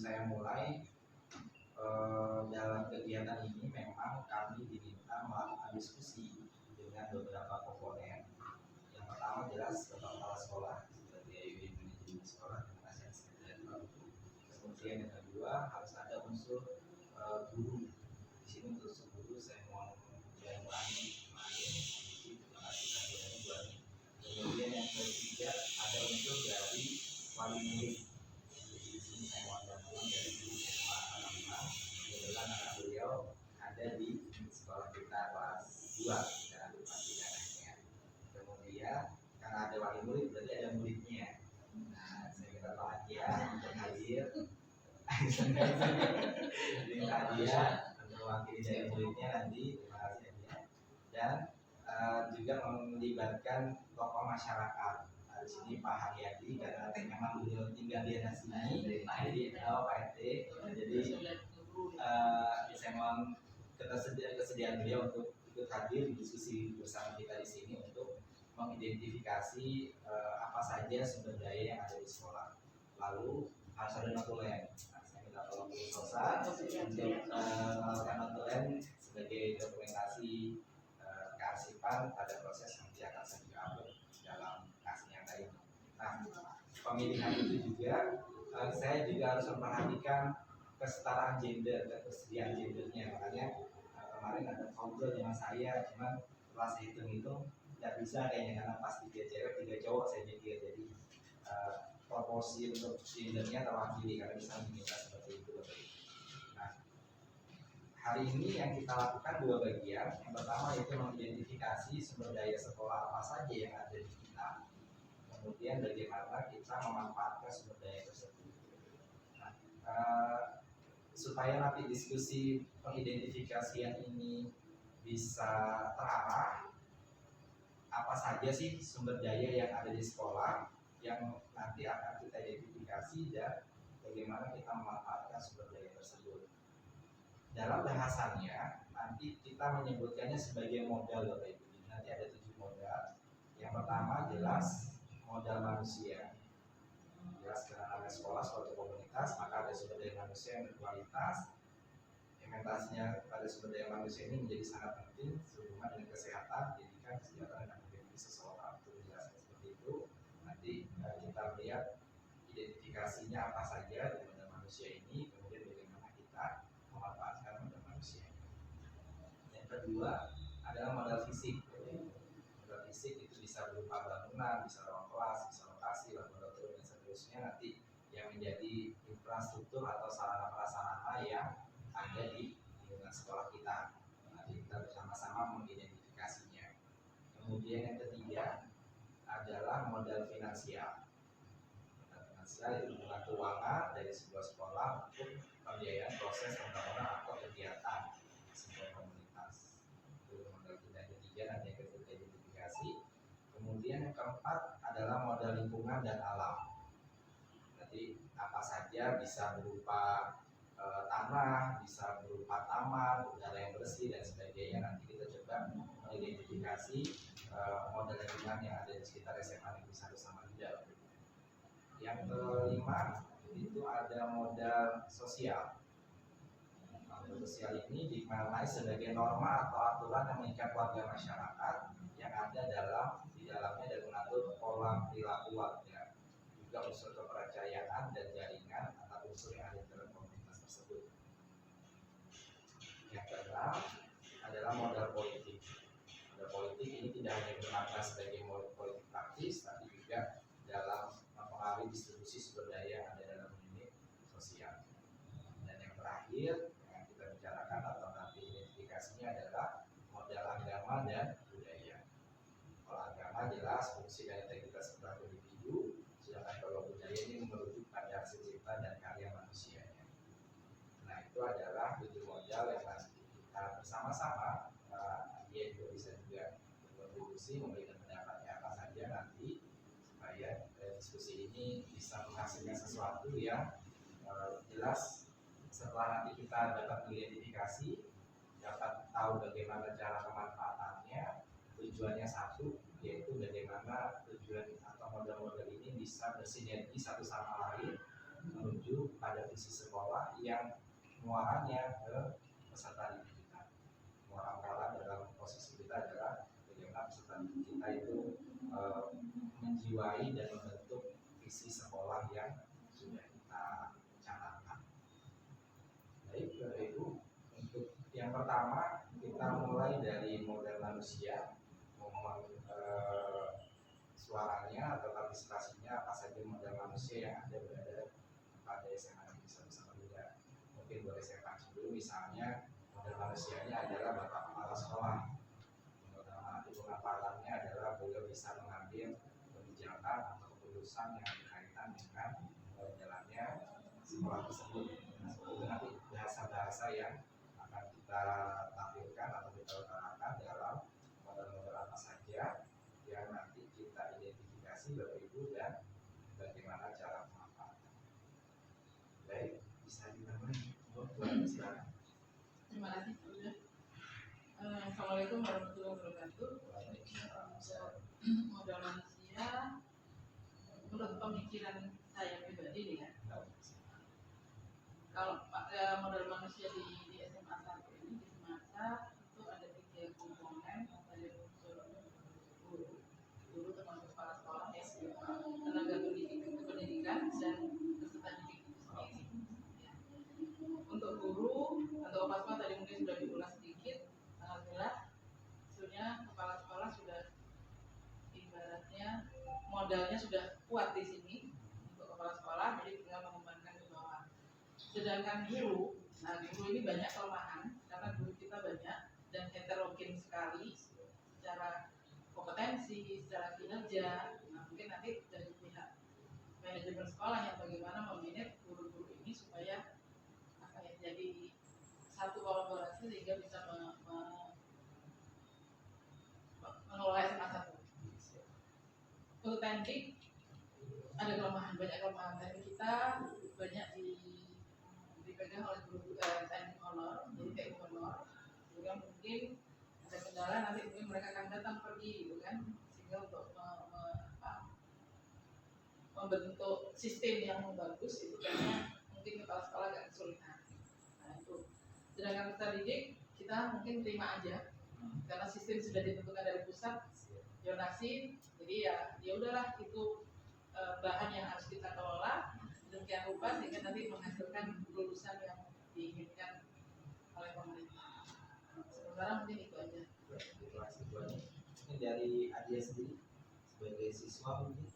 saya mulai dalam kegiatan ini memang kami diminta melakukan diskusi dengan beberapa komponen. Yang pertama jelas Bapak Kepala Sekolah sebagai unit manajemen sekolah dan asistensi dan guru. Kemudian yang kedua harus ada unsur guru. Di sini unsur guru saya mau ulangi terima kasih kehadirannya Bu Ani. Kemudian yang ketiga ada unsur dari wali murid. Jadi di sini saya mau bantuan dari guru SMA 65. Kebetulan anak beliau ada di sekolah kita kelas 2 dan anaknya. Kemudian karena ada wali murid berarti ada muridnya. Nah, saya minta Pak Adia untuk hadir. Minta Adia untuk mewakili dari muridnya nanti. Terima kasih Adia. Dan juga melibatkan tokoh masyarakat. Nah, di sini Pak Haryadi karena memang beliau tinggal di daerah sini. Pak RT. Jadi saya mohon kesediaan beliau untuk ikut hadir diskusi bersama kita di sini untuk mengidentifikasi apa saja sumber daya yang ada di sekolah. Lalu harus ada notulen. Nah, saya minta tolong Bu Sosa untuk melakukan notulen sebagai dokumentasi kearsipan pada proses nanti akan saya upload dalam kasih yang lain. Nah, pemilihan itu juga saya juga harus memperhatikan kesetaraan gender dan kesediaan gendernya. Makanya kemarin ada ngobrol dengan saya, cuman setelah saya hitung tidak bisa kayaknya karena pas 3 cewek 3 cowok saya mikir, jadi proporsi untuk gendernya terwakili karena bisa diminta seperti itu. Nah, hari ini yang kita lakukan 2 bagian. Yang pertama itu mengidentifikasi sumber daya sekolah apa saja yang ada di kita. Kemudian bagaimana kita memanfaatkan sumber daya tersebut. Nah, supaya nanti diskusi pengidentifikasian ini bisa terarah, apa saja sih sumber daya yang ada di sekolah yang nanti akan kita identifikasi dan bagaimana kita memanfaatkan sumber daya tersebut. Dalam bahasannya nanti kita menyebutkannya sebagai modal Bapak Ibu. Nanti ada 7 modal. Yang pertama jelas modal manusia. Jelas karena namanya sekolah suatu komunitas, maka ada sumber daya manusia yang berkualitas. Implementasinya pada sumber daya manusia ini menjadi sangat penting sehubungan dengan kesehatan, pendidikan, kesejahteraan dan aktivitas seseorang. Itu dijelaskan seperti itu. Nanti kita melihat identifikasinya apa saja dari modal manusia ini, kemudian bagaimana kita memanfaatkan modal manusia ini. Yang kedua adalah modal fisik. Modal fisik itu bisa berupa bangunan, bisa ruang kelas, bisa lokasi, laboratorium dan seterusnya. Nanti yang menjadi infrastruktur atau sarana prasarana yang ada di lingkungan sekolah kita. Nanti kita bersama-sama mengidentifikasinya. Kemudian yang ketiga adalah modal finansial. Modal finansial itu hubungan keuangan dari sebuah sekolah untuk pembiayaan proses pembangunan atau kegiatan sebuah komunitas. Itu modal kita yang ketiga, nanti yang kita identifikasi. Kemudian yang keempat adalah modal lingkungan dan alam. Jadi apa saja bisa berupa tanah, bisa berupa taman, udara yang bersih dan sebagainya. Nanti kita coba mengidentifikasi modal lingkungan yang ada di sekitar SMA Negeri 1 Samarinda. Yang kelima itu ada modal sosial. Modal sosial ini dimaknai sebagai norma atau aturan yang mengikat warga masyarakat yang ada di dalamnya dan mengatur pola perilaku warga, juga unsur kepercayaan dan jaringan atau unsur yang ada dalam komunitas tersebut. Yang keenam adalah modal politik. Modal politik ini tidak hanya bermakna sebagai modal politik praktis, tapi juga dalam mempengaruhi distribusi sumber daya yang ada dalam unit sosial. Dan yang terakhir yang kita bicarakan atau nanti identifikasinya adalah modal agama dan budaya. Kalau agama jelas fungsi dan integritas sebagai individu, sedangkan kalau budaya ini merujuk pada hasil cipta dan karya manusianya. Nah, itu adalah 7 modal yang nanti kita bersama-sama dia juga bisa juga berkontribusi memberikan pendapatnya apa saja nanti supaya diskusi ini bisa menghasilkan sesuatu yang jelas. Setelah nanti kita dapat mengidentifikasi, dapat tahu bagaimana cara pemanfaatannya, tujuannya satu, yaitu bagaimana tujuan atau modal-modal ini bisa bersinergi satu sama lain menuju pada visi sekolah yang muaranya ke peserta didik kita. Muara dalam posisi kita adalah bagaimana peserta didik kita itu menjiwai dan membentuk visi sekolah yang sudah kita canangkan. Baik, Bapak Ibu, untuk yang pertama kita mulai dari model manusia, mohon suaranya atau partisipasinya apa saja model manusia yang ada berada pada SMA Negeri 1 Samarinda. Mungkin boleh saya pancing dulu, misalnya model manusianya adalah Bapak Kepala Sekolah. Nanti pemaparannya adalah beliau bisa mengambil kebijakan atau keputusan yang berkaitan dengan jalannya sekolah tersebut. Nah, itu nanti bahasa-bahasa yang akan kita tampilkan atau kita utarakan dalam model-model apa saja yang nanti kita identifikasi Bapak Ibu dan bagaimana cara memanfaatkan. Baik, bisa dimulai. Silakan. Terima kasih. Assalamualaikum warahmatullahi wabarakatuh. Modal manusia, menurut pemikiran saya pribadi nih ya. Kalau modal manusia di SMA 1 ini di semasa itu ada 3 komponen, ada unsur guru termasuk kepala sekolah, tenaga pendidikan dan peserta didik itu sendiri. Ya. Untuk guru atau kepala tadi mungkin sudah diulas sedikit. Alhamdulillah, sebenarnya kepala sekolah sudah ibaratnya modalnya sudah kuat di sini untuk kepala sekolah, jadi tinggal mengembangkan ke bawah. Sedangkan guru, nah guru ini banyak kelemahan karena guru kita banyak dan heterogen sekali secara kompetensi, secara kinerja. Nah mungkin nanti dari pihak manajemen sekolah yang bagaimana memanage guru-guru ini supaya jadi satu kolaborasi sehingga bisa mengelola SMA 1. Untuk teknik ada kelemahan, banyak kelemahan teknik kita banyak dipegang oleh guru teknik honor, jadi teknik honor, juga mungkin ada kendala nanti mungkin mereka akan datang pergi gitu kan, sehingga untuk membentuk sistem yang bagus itu karena mungkin kepala sekolah agak kesulitan. Nah itu. Sedangkan peserta didik kita mungkin terima aja karena sistem sudah ditentukan dari pusat, zonasi, jadi ya udahlah itu bahan yang harus kita kelola demikian rupa sehingga nanti menghasilkan lulusan yang diinginkan oleh pemerintah. Sementara mungkin itu aja. Ini dari Adia sendiri sebagai siswa mungkin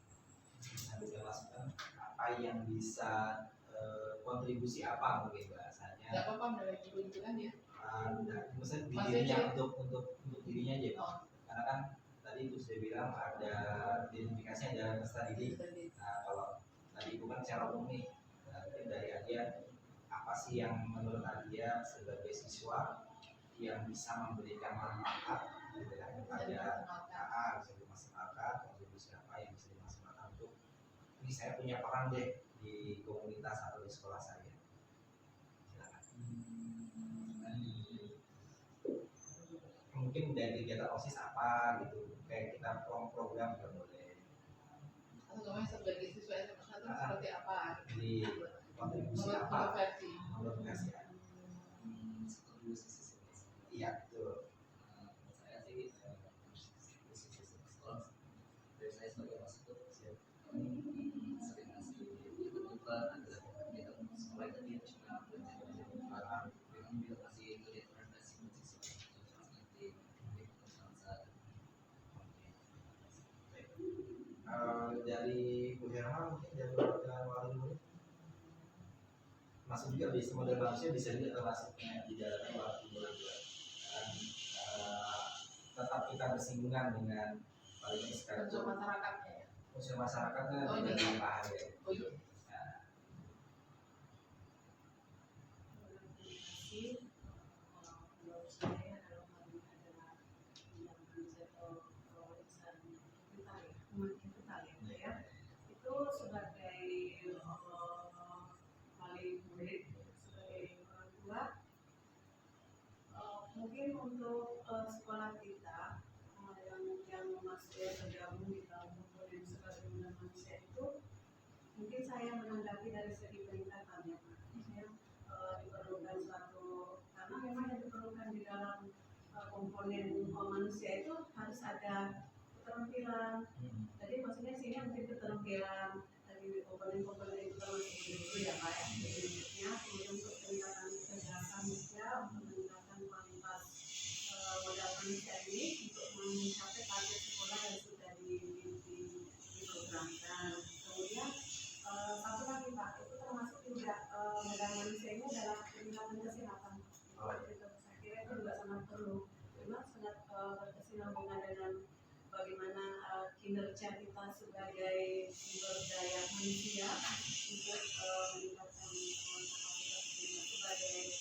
bisa masukan apa yang bisa kontribusi apa mungkin bahasanya. Gak apa-apa mulai dulu itu kan ya. Maksudnya dirinya untuk dirinya aja. Oh. Karena kan tadi Ibu sudah bilang ada identifikasi ada peserta didik. Nah kalau tadi Ibu kan secara umum nih, mungkin dari Adia apa sih yang menurut Adia sebagai siswa yang bisa memberikan manfaat gitu ya kepada bisa dimaksimalkan, kontribusi apa yang bisa dimaksimalkan untuk ini saya punya peran deh di komunitas atau di sekolah saya. Mungkin dari kegiatan OSIS apa gitu, kayak kita program juga boleh. Atau kemarin sebagai siswa SMA 1 seperti apa? Di kontribusi apa? Menurut versi. Iya betul. Saya sih sekolah dari saya sebagai mahasiswa sering ngasih kebutuhan adalah kegiatan sekolah tadi cuma belajar dengan dia kasih kegiatan organisasi nanti dari Bu Herma mungkin dari perwakilan wali murid masuk juga di model manusia bisa juga termasuknya di dalamnya wali murid dan tetap kita bersinggungan dengan wali sekarang unsur masyarakatnya ya. Unsur masyarakatnya juga dibahas ya. Oh iya. Itu sebagai wali murid, sebagai orang tua, mungkin untuk sekolah kita yang masih tergabung di dalam model sebagai model manusia itu mungkin saya menanggapi dari segi peningkatannya, Pak. Saya diperlukan suatu, karena memang yang diperlukan di dalam komponen manusia itu harus ada keterampilan. Jadi maksudnya sini mungkin keterampilan dari komponen-komponen itu termasuk itu ya Pak ya. Berikutnya kemudian untuk peningkatan kesehatan manusia, untuk meningkatkan kualitas modal manusia ini untuk mencapai target sekolah yang sudah diprogramkan. Kemudian satu lagi Pak, itu termasuk juga modal manusia ini adalah peningkatan kesehatan. Saya kira itu juga sangat perlu. Memang sangat berkesinambungan dengan bagaimana kinerja kita sebagai sumber daya manusia untuk meningkatkan kapasitas kita sebagai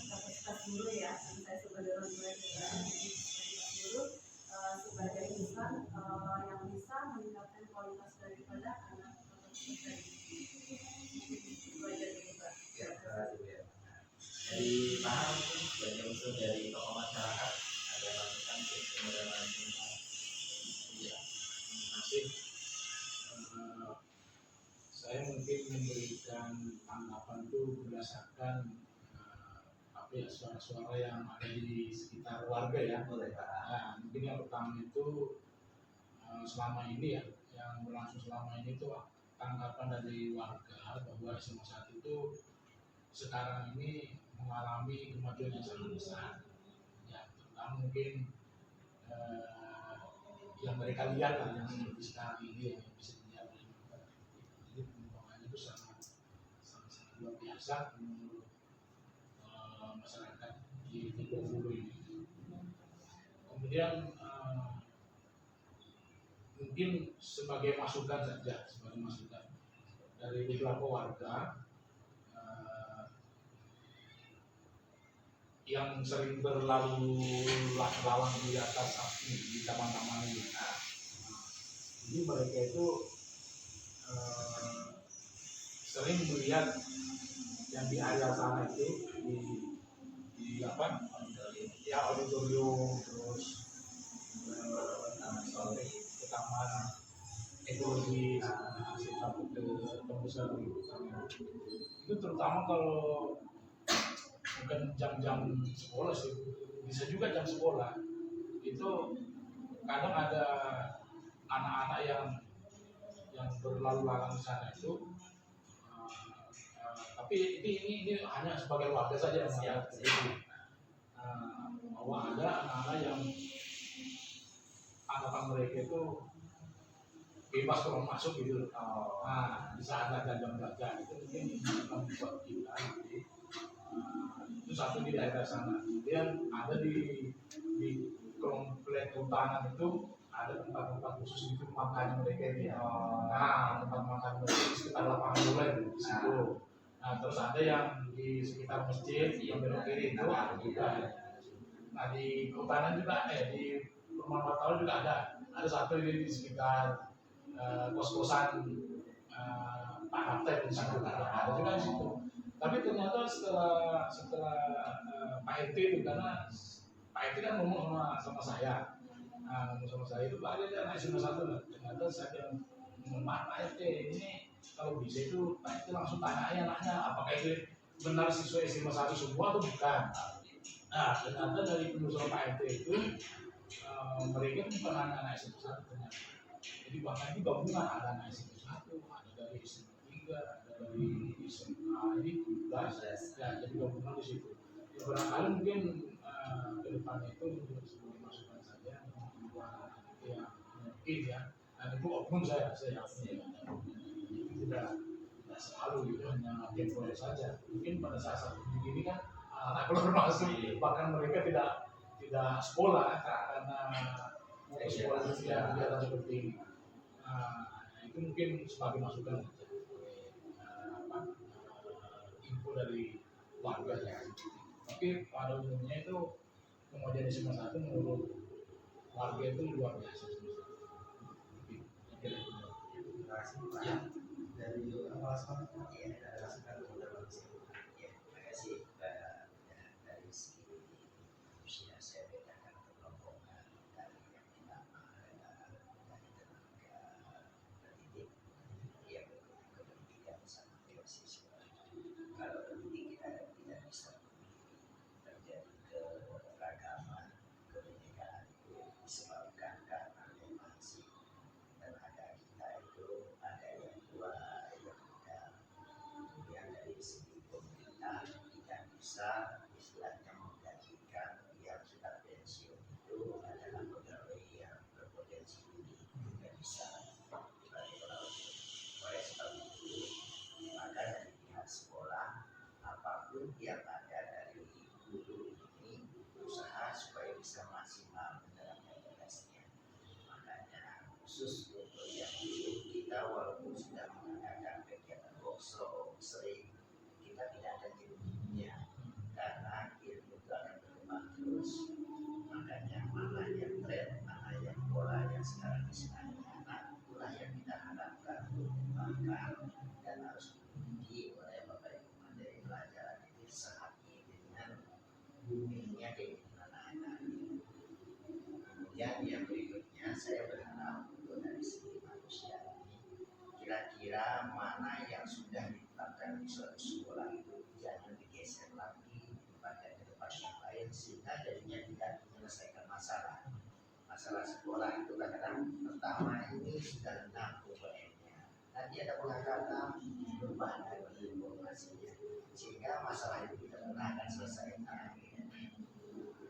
kapasitas guru ya. Saya sebagai orang tua kapasitas guru sebagai insan yang bisa meningkatkan kualitas daripada anak atau kita. Itu aja dulu Pak. Ya, dari Pak mungkin sebagai unsur dari tokoh masyarakat ada masukan untuk kemudahan lingkungan. Ya, terima kasih. Saya mungkin memberikan tanggapan itu berdasarkan apa ya, suara-suara yang ada di sekitar warga ya. Boleh Pak. Nah, mungkin yang pertama itu selama ini ya, yang berlangsung selama ini itu tanggapan dari warga bahwa SMA 1 itu sekarang ini mengalami kemajuan yang sangat besar. Ya, terutama mungkin yang mereka lihat lah, yang seperti sekarang ini yang bisa dilihat. Jadi perkembangannya itu sangat luar biasa menurut masyarakat di Bengkulu ini. Kemudian mungkin sebagai masukan saja, sebagai masukan dari beberapa warga yang sering berlalu lalang di atas di taman-taman ini. Jadi mereka itu sering melihat yang di area sana itu di apa? Ya auditorium, terus ke taman ekologi, sampai ke tembus itu terutama kalau bukan jam-jam sekolah sih, bisa juga jam sekolah itu kadang ada anak-anak yang berlalu lalang di sana itu tapi ini hanya sebagai warga saja yang melihat itu bahwa ada anak-anak yang anggapan mereka itu bebas kalau masuk gitu. Nah, di saat ada jam belajar itu mungkin akan buat kita nanti itu satu di daerah sana. Kemudian ada di komplek hutanan itu ada tempat-tempat khusus itu makan mereka ini. Nah, tempat makan mereka di sekitar lapangan bola itu di situ. Nah, terus ada yang di sekitar masjid yang belok kiri itu juga. Nah, di hutanan juga di rumah wartawan juga ada. Ada satu di sekitar kos-kosan Pak Kapten di situ ada juga di situ. Tapi ternyata setelah Pak RT itu, karena Pak RT kan ngomong sama saya, ngomong sama saya itu Pak RT anak SMA 1, ternyata saya bilang, Pak RT ini kalau bisa itu Pak RT langsung tanya anaknya apakah itu benar siswa SMA 1 semua atau bukan. Nah, ternyata dari penelusuran Pak RT itu mereka bukan anak SMA 1 ternyata. Jadi bahkan itu gabungan, ada anak SMA 1, ada dari SMA 3, ada dari SMA ini 12, ya jadi gabungan di situ. Ya, barangkali mungkin ke depan itu menjadi sebuah masukan saja untuk anak yang mungkin ya, dan itu oknum saya yakin itu tidak selalu gitu, hanya temporer saja. Mungkin pada saat begini kan anak keluar masuk, bahkan mereka tidak sekolah karena sekolah kegiatan seperti ini. Itu mungkin sebagai masukan info dari warga ya. Tapi pada umumnya itu kemudian SMA 1 menurut warga itu luar biasa. Terima kasih Pak. Ya. Dari kepala sekolah ada masukan kepada manusia. Ya, terima kasih. Dari segi manusia saya bedakan kelompokkan dari yang pertama dari tenaga pendidik yang khusus untuk yang itu kita walaupun sudah mengadakan kegiatan workshop sering, kita tidak ada ilmunya karena ilmu itu akan berkembang terus. Makanya mana yang tren, mana yang pola yang sekarang disenangi anak, itulah yang kita harapkan untuk dikembangkan dan harus dimiliki oleh Bapak Ibu materi pelajaran ini sehati dengan boomingnya keinginan anak-anak. Kemudian yang berikutnya saya berharap untuk dari segi manusia ini kira-kira mana yang sudah ditetapkan di suatu sekolah itu jangan digeser lagi dipakai ke tempat yang lain sehingga jadinya tidak menyelesaikan masalah sekolah itu kadang-kadang pertama ini sudah enam komponennya nanti ada pengangkatan berubah dari informasinya sehingga masalah itu tidak pernah akan selesai.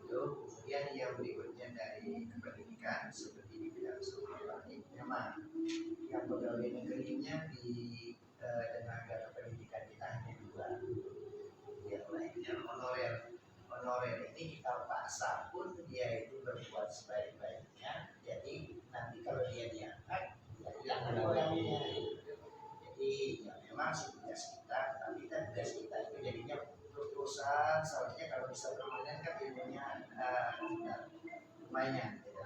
Kemudian yang berikutnya dari pendidikan seperti di bidang sekolah ini memang yang pegawai negerinya di tenaga pendidikan kita hanya dua, yang lainnya honorer ini kita paksa pun dia itu berbuat sebaik-baiknya, jadi nanti kalau dia diangkat ya hilang honorernya. Jadi ya memang tugas kita, tapi tugas kita itu jadinya perusahaan seharusnya kalau bisa permanen kan ilmunya lumayan gitu.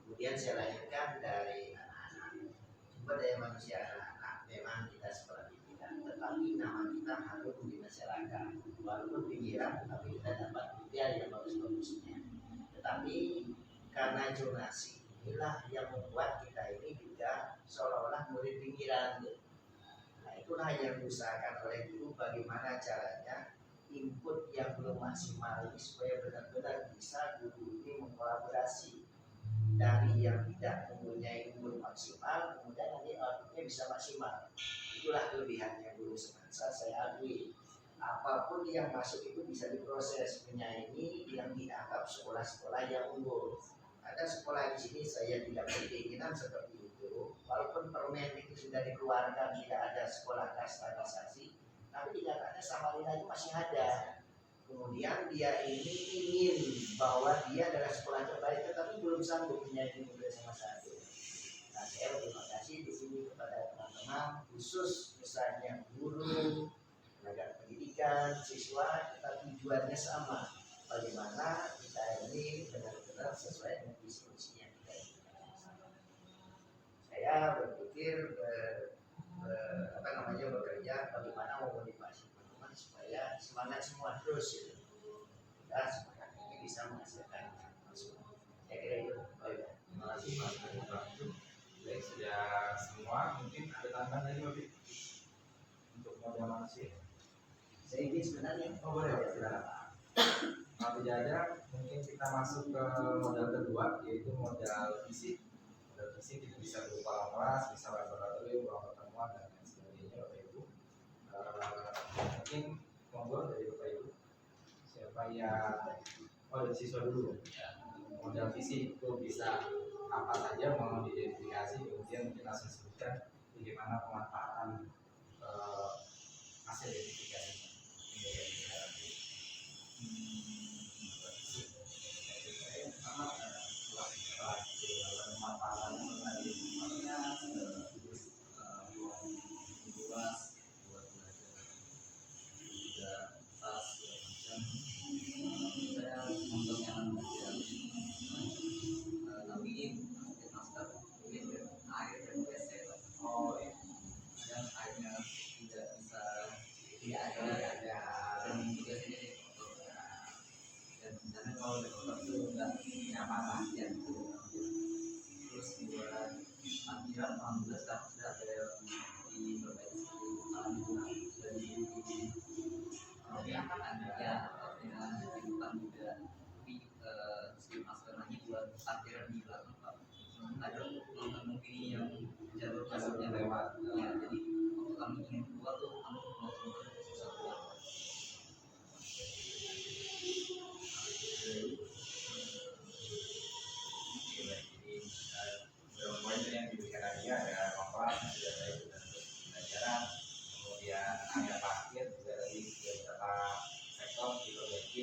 Kemudian saya lahirkan dari anak-anak sumber daya manusia anak-anak memang kita sekolah pendidikan tetapi nama kita harum di masyarakat walaupun pinggiran tapi kita dapat ideal yang bagus-bagusnya tetapi karena zonasi inilah yang membuat kita ini juga seolah-olah murid pinggiran. Nah itulah yang diusahakan oleh guru bagaimana caranya input yang belum maksimal ini supaya benar-benar bisa guru ini mengkolaborasi dari yang tidak mempunyai input maksimal kemudian nanti outputnya bisa maksimal. Itulah kelebihannya guru semansa saya akui apapun yang masuk itu bisa diproses menyaingi yang dianggap sekolah-sekolah yang unggul. Ada sekolah di sini saya tidak berkeinginan seperti itu walaupun permen itu sudah dikeluarkan tidak ada sekolah kastalisasi tapi kenyataannya Samarinda itu masih ada. Kemudian dia ini ingin bahwa dia adalah sekolah terbaik tetapi belum sanggup menjadi murid sama satu. Nah saya berterima kasih di sini kepada teman-teman khusus misalnya guru, tenaga pendidikan, siswa, kita tujuannya sama. Bagaimana kita ini benar-benar sesuai dengan visi misi yang kita inginkan. Saya berpikir bekerja bagaimana memotivasi teman-teman supaya semangat semua terus gitu. Kita semangat ini bisa menghasilkan semua. Saya kira itu. Terima kasih Pak. Baik sudah semua mungkin ada tambahan lagi Pak untuk modal manusia. Saya ingin sebenarnya Boleh silakan. Kalau tidak ada mungkin kita masuk ke modal kedua yaitu modal fisik. Modal fisik itu bisa berupa kelas, bisa laboratorium, ruang pertemuan dan lain sebagainya Bapak Ibu. Mungkin monggo dari Bapak Ibu. Siapa yang dari siswa dulu. Modal fisik itu bisa apa saja mau diidentifikasi kemudian kita langsung sebutkan bagaimana pemanfaatan hasil identifikasi.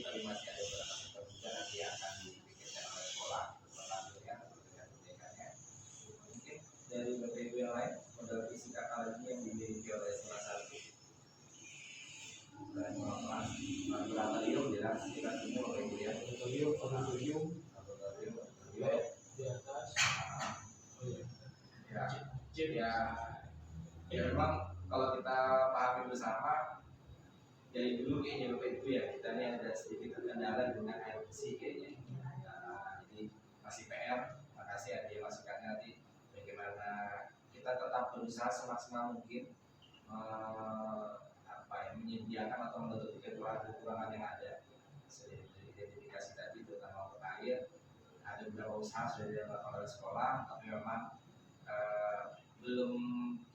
Tapi masih ada beberapa sektor juga nanti akan dipikirkan oleh sekolah setelah laboratorium jelas kita semua Bapak Ibu ya. Laboratorium Laboratorium di atas. Oh iya. ya memang kalau kita pahami bersama dari dulu kayaknya Bapak Ibu ya, kita ini ada sedikit terkendala dengan air bersih kayaknya. Jadi masih PR. Makasih ada yang masukannya nanti bagaimana kita tetap berusaha semaksimal mungkin menyediakan atau menutupi kekurangan yang ada. Dari identifikasi tadi terutama untuk air, ada beberapa usaha sudah dilakukan oleh sekolah, tapi memang belum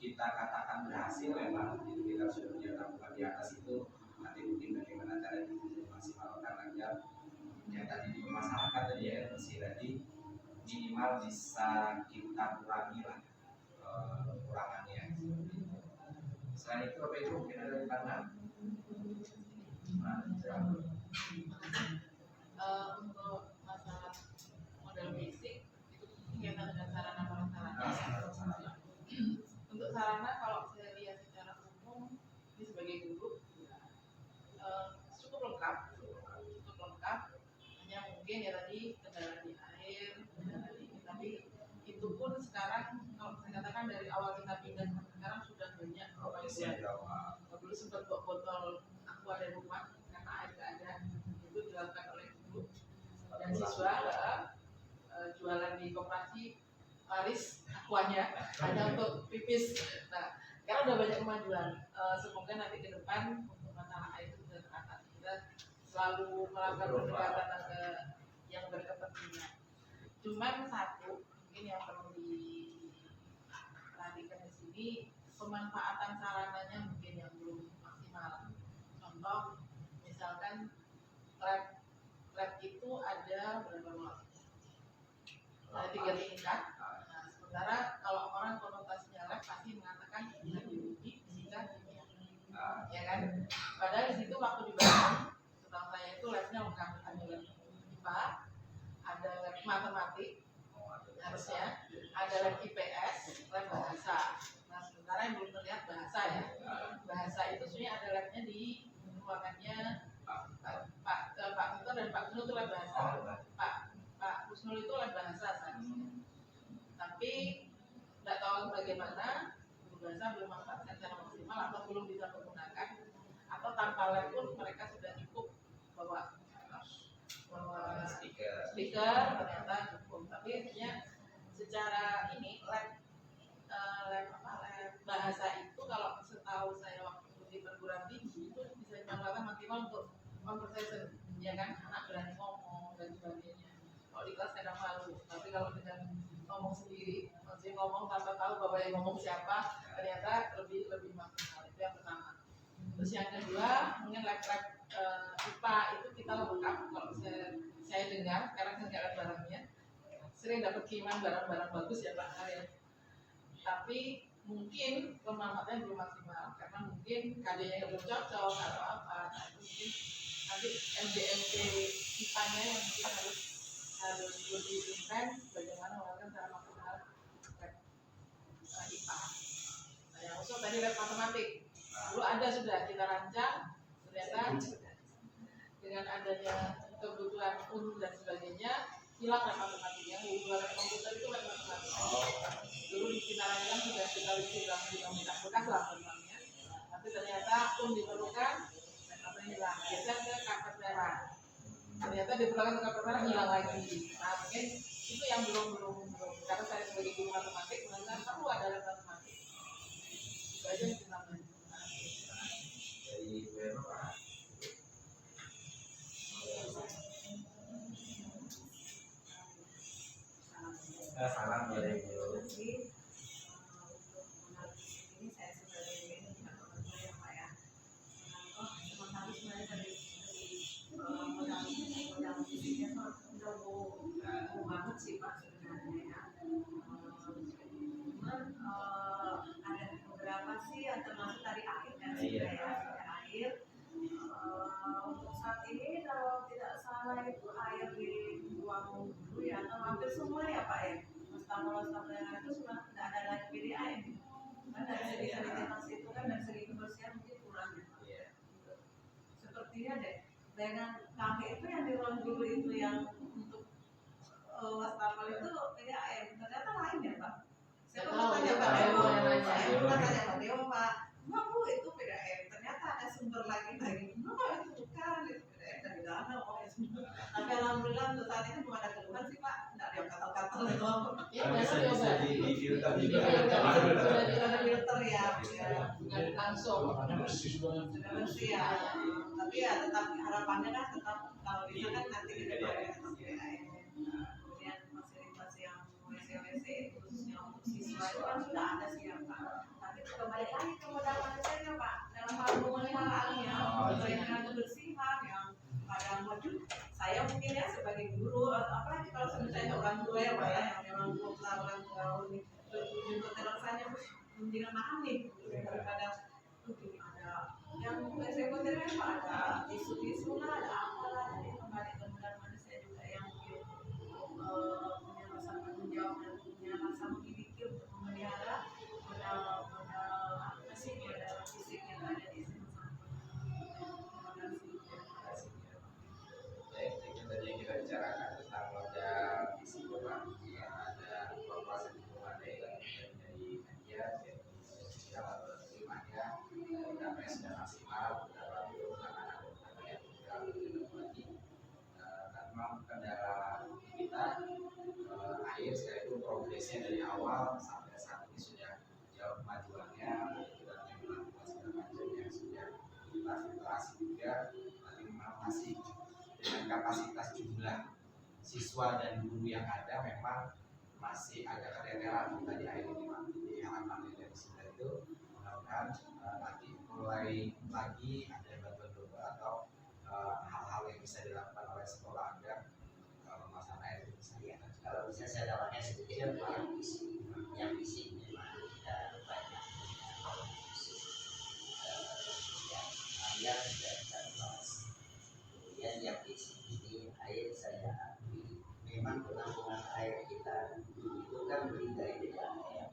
kita katakan berhasil memang. Jadi kita sudah punya tabungan di atas itu, nanti mungkin bagaimana cara dimaksimalkan agar yang tadi dimasalahkan tadi ya bersih tadi minimal bisa kita kurangi lah kekurangannya. Selain itu Bapak Ibu mungkin ada tambahan? Untuk masalah modal basic itu kegiatan dengan sarana prasarana. Untuk sarana kalau saya lihat secara umum ini sebagai guru cukup lengkap, hanya mungkin ya tadi kendala di air, tapi itu pun sekarang kalau saya katakan dari awal kita pindah sampai sekarang sudah banyak kemajuan. Dulu sempat bawa botol aqua dari rumah karena air tidak ada, itu dilakukan oleh guru dan siswa jualan di koperasi laris aquanya hanya untuk pipis. Nah, sekarang udah banyak kemajuan. Semoga nanti ke depan untuk masalah air itu bisa teratasi. Kita selalu melakukan pendekatan ke yang berkepentingan. Cuman satu mungkin yang perlu diperhatikan di sini, pemanfaatan sarananya mungkin yang belum maksimal. Contoh, misalkan lab itu ada berapa ruang? Ada 3 tingkat. Nah, sementara kalau orang konotasinya lab pasti mengatakan bisa biologi, fisika, kimia, ya kan? Padahal di situ waktu dibangun, setahu saya itu labnya lengkap, ada lab IPA, ada lab matematik, harusnya ada lab IPS, lab bahasa. Nah, sementara yang belum terlihat bahasa ya. Bahasa itu sebenarnya ada labnya di ruangannya Pak Tito dan Pak Husnul itu lab bahasa. Pak Husnul itu lab bahasa seharusnya. Tapi tidak tahu bagaimana guru bahasa belum memanfaatkan secara maksimal atau belum bisa menggunakan, atau tanpa lab pun mereka sudah cukup bawa speaker ternyata cukup. Tapi artinya secara ini lab bahasa itu kalau setahu saya waktu di perguruan tinggi itu bisa dimanfaatkan maksimal untuk conversation, ya kan, anak berani ngomong dan sebagainya. Kalau di kelas kadang malu, tapi kalau dengan ngomong sendiri, maksudnya ngomong tanpa tahu bahwa yang ngomong siapa, ternyata lebih maksimal. Itu yang pertama. Terus yang kedua, mungkin lab IPA itu kita lengkap. Kalau saya dengar, sekarang saya nggak ada barangnya, sering dapat kiriman barang-barang bagus ya Pak Arya. Tapi mungkin pemanfaatannya belum maksimal karena mungkin KD-nya belum cocok atau apa. Nah, itu mungkin nanti MDMP IPA-nya yang mungkin harus lebih intens bagaimana melakukan secara maksimal IPA. Nah, yang usul tadi lab matematik. Dulu ada sudah kita rancang, ternyata dengan adanya kebutuhan dan sebagainya hilang lab matematik. Yang hubungan komputer itu lab matematik. Dulu di Kinaranya kan sudah kita bilang bekas lah memangnya, tapi ternyata pun diperlukan dan hilang. Biasanya ke karpet merah, ternyata diperlukan ke karpet merah hilang lagi. Nah mungkin itu yang belum karena saya sebagai guru matematik mengenai perlu ada lab matematik. Itu aja yang kita lakukan. Dari berapa? Salam dari Ibu. Ini saya sebagai ini tidak mengerti ya Pak ya. Sementara sebenarnya dari modal fisiknya udah mau banget sih Pak sebenarnya ya. Cuman ada beberapa sih yang termasuk tadi akhir kan sih ya, air. Untuk saat ini kalau tidak salah itu air dibuang dulu ya, atau hampir semua ya Pak ya. Stamina itu sudah tidak ada lagi PDAM. Kan dari segi sanitasi itu kan dari segi kebersihan mungkin kurang ya. Seperti iya deh, dengan kami itu yang di ruang guru itu yang untuk wastafel itu PDAM ternyata lain ya Pak. Saya pernah tanya Pak Dewo, saya pernah tanya Pak Dewo, Pak, Bu itu PDAM, ternyata ada sumber lagi, no itu bukan, itu PDAM dari dana, oh ya sumber. Tapi alhamdulillah untuk saat ini belum ada keluhan sih Pak, tidak ada yang kata-kata doang. Ya, bisa di filter juga. Ada filter ya, nggak langsung. Makanya bersih juga. sudah bersih ya. Tapi ya tetap harapannya kan tetap kalau bisa kan nanti kita pakai tetap PDAM. Kemudian fasilitas yang WC khususnya untuk siswa itu kan sudah ada sih ya Pak. Tapi kembali lagi ke modal manusianya Pak, dalam hal pemeliharaannya, dengan kebersihan yang pada wajib saya mungkin ya sebagai guru, apalagi kalau misalnya orang tua ya Pak ya, yang memang kota orang tua ini juga rasanya mendingan makan nih daripada ini ada yang WC kan Pak, ada isu-isu lah, ada apalah, jadi kembali ke modal manusia juga yang mungkin punya rasa tanggung jawab dan punya rasa memiliki untuk memelihara modal apa sih modal fisik yang ada di sini. Baik, itu tadi kita bicarakan tentang modal visi Bapak. Ada proses memadai dari media, dari sosial atau dari media, damai sudah maksimal dalam penanganan yang tinggal lagi. Karena kendala kita air sekali itu progresnya dari awal sampai saat ini sudah jauh kemajuannya, kita melakukan segala macam yang sudah kita filtrasi juga, tapi memang masih dengan kapasitas jumlah siswa dan guru yang ada memang masih agak keteteran kita di air ini Pak. Jadi harapannya dari sini itu mudah-mudahan nanti mulai lagi ada bantuan atau hal-hal yang bisa dilakukan oleh sekolah agar masalah air itu bisa diatasi. Kalau bisa saya tambahkan sedikit yang visi memang kita banyak yang sudah kita bahas. Kemudian yang visi ini air saya akui memang penampungan air kita dulu itu kan beli dari BKM,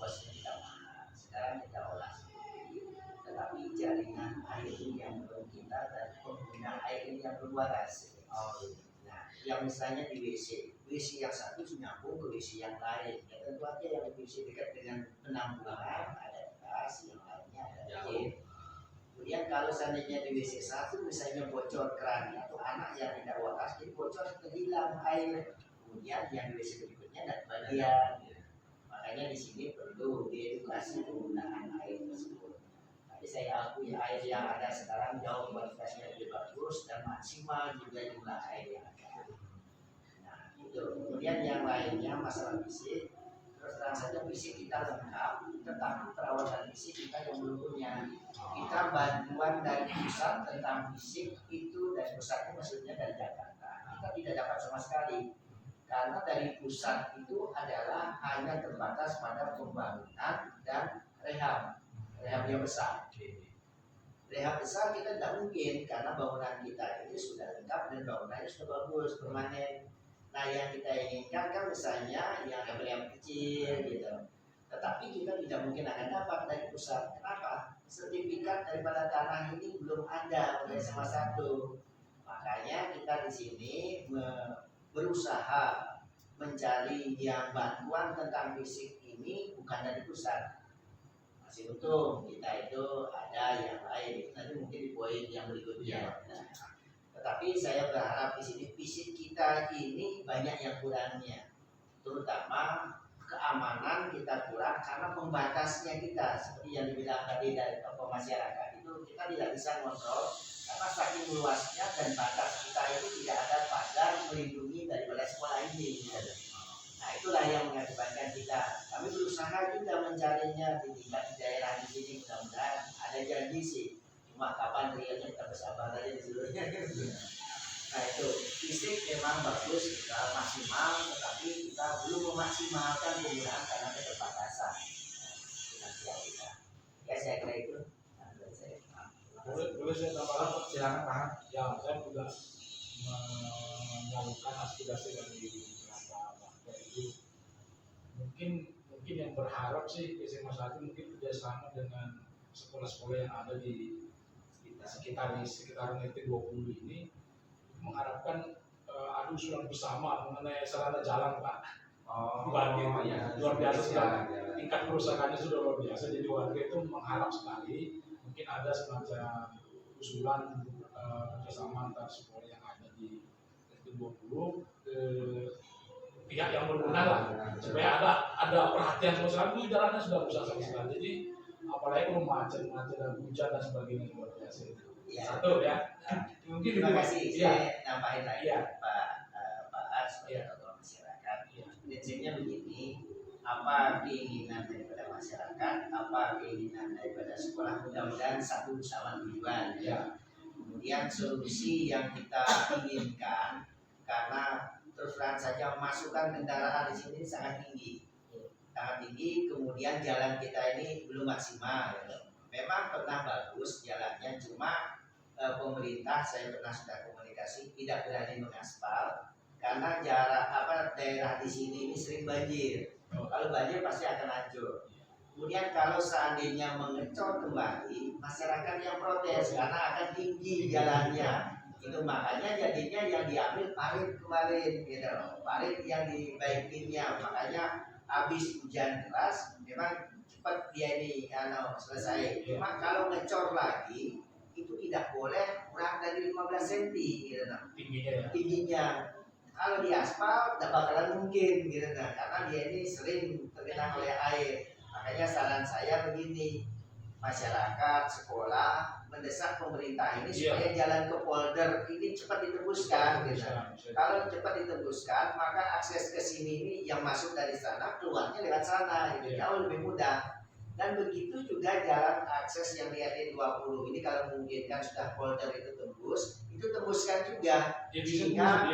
kosnya kita mahal. Sekarang kita olah sendiri, tetapi jaringan air ini yang belum kita dan pengguna air ini yang belum waras. Nah, yang misalnya di WC yang satu nyambung ke WC yang lain. Ya tentu aja yang WC dekat dengan penampungan ada gas, yang lainnya ada air. Kemudian kalau seandainya di WC satu misalnya bocor keran atau anak yang tidak waras, jadi bocor hilang air. Kemudian yang di WC berikutnya dan bagian. Makanya di sini perlu diedukasi penggunaan air tersebut. Jadi saya akui air yang ada sekarang jauh kualitasnya lebih bagus dan maksimal juga jumlah air yang ada. Nah itu. Kemudian yang lainnya masalah fisik. Terus terang saja fisik kita lengkap, tetapi perawatan fisik kita yang belum punya. Kita bantuan dari pusat tentang fisik itu dari pusatnya maksudnya dari Jakarta. Kita tidak dapat sama sekali. Karena dari pusat itu adalah hanya terbatas pada pembangunan dan rehab yang besar. Rehab besar kita tidak mungkin karena bangunan kita itu sudah lengkap dan bangunannya sudah bagus, permanen. Nah yang kita inginkan kan misalnya yang rehab kecil gitu. Tetapi kita tidak mungkin akan dapat dari pusat. Kenapa? Sertifikat daripada tanah ini belum ada oleh SMA 1. Makanya kita di sini berusaha mencari yang bantuan tentang fisik ini bukan dari pusat. Masih untung kita itu ada yang lain. Nanti mungkin di poin yang berikutnya. Nah, tetapi saya berharap di sini fisik kita ini banyak yang kurangnya, terutama keamanan kita kurang karena pembatasnya kita seperti yang dibilang tadi dari tokoh masyarakat itu kita tidak bisa kontrol karena saking luasnya dan batas kita itu tidak ada pagar melindungi daripada sekolah ini. Nah itulah yang mengakibatkan kita. Kami berusaha juga mencarinya di tingkat daerah di sini, mudah-mudahan ada janji sih. Cuma kapan realnya kita bersabar aja di seluruhnya. Nah itu fisik memang bagus kita maksimal, tetapi kita belum memaksimalkan penggunaan karena keterbatasan finansial kita. Ya saya kira itu. Boleh saya tambahkan? Silakan Pak. Ya, saya juga menyalurkan aspirasi dari beberapa itu. Mungkin yang berharap sih SMA 1 mungkin kerjasama dengan sekolah-sekolah yang ada di sekitaran RT 20 ini mengharapkan ada usulan bersama mengenai sarana jalan Pak. Oh, Banding, ya, luar biasa sudah. ya. Tingkat kerusakannya sudah luar biasa, jadi warga itu mengharap sekali mungkin ada semacam usulan kerjasama antar sekolah yang ada di RT 20 ke pihak yang berwenang lah, supaya ada perhatian masyarakat. Itu jalannya sudah rusak sama sekali, jadi apalagi kalau macet dan hujan dan sebagainya luar biasa itu. Ya. Satu ya, mungkin Terima itu, kasih. ya. Saya nambahin lagi Iya. Pak Ars sebagai Iya. tokoh masyarakat. Prinsipnya begini, apa keinginan daripada masyarakat, apa keinginan daripada sekolah, mudah-mudahan satu sama tujuan. Ya. Kemudian solusi yang kita inginkan, karena terus terang saja masukan kendaraan di sini sangat tinggi, kemudian jalan kita ini belum maksimal. Memang pernah bagus jalannya, cuma pemerintah, saya pernah sudah komunikasi, tidak berani mengaspal karena daerah di sini ini sering banjir. Kalau banjir pasti akan hancur. Kemudian kalau seandainya mengecor kembali, masyarakat yang protes karena akan tinggi jalannya. Itu makanya jadinya yang diambil parit kemarin, gitu. Parit yang dibaikinnya. Makanya habis hujan deras, memang cepat dia ini selesai. Cuma kalau ngecor lagi, itu tidak boleh kurang dari 15 cm, gitu. Tingginya. Kalau di aspal tidak bakalan mungkin, gitu. Karena dia ini sering tergenang oleh air. Makanya saran saya begini, masyarakat, sekolah mendesak pemerintah ini supaya jalan ke polder ini cepat ditembuskan, gitu. Kalau cepat ditembuskan, maka akses ke sini ini yang masuk dari sana keluarnya lewat sana, gitu. Jauh lebih mudah. Dan begitu juga jalan akses yang di RT 20 ini kalau memungkinkan sudah polder itu tembus, itu tembuskan juga. Sehingga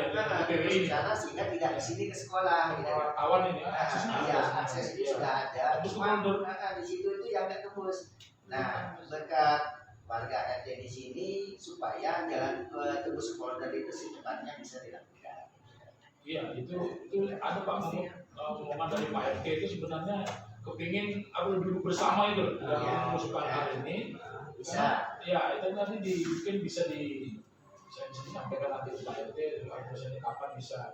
tembus ke sana sehingga tidak di sini ke sekolah, gitu. Kawan ini Akses itu sudah ada, cuma di situ itu yang nggak tembus. Nah, berkat warga RT di sini supaya jalan tembus polder itu secepatnya bisa dilakukan. Iya, itu ada Pak omongan dari Pak RT itu sebenarnya kepingin duduk bersama itu dalam mengusulkan hal ini. Bisa. Ya, itu nanti mungkin bisa disampaikan nanti ke Pak RT, misalnya kapan bisa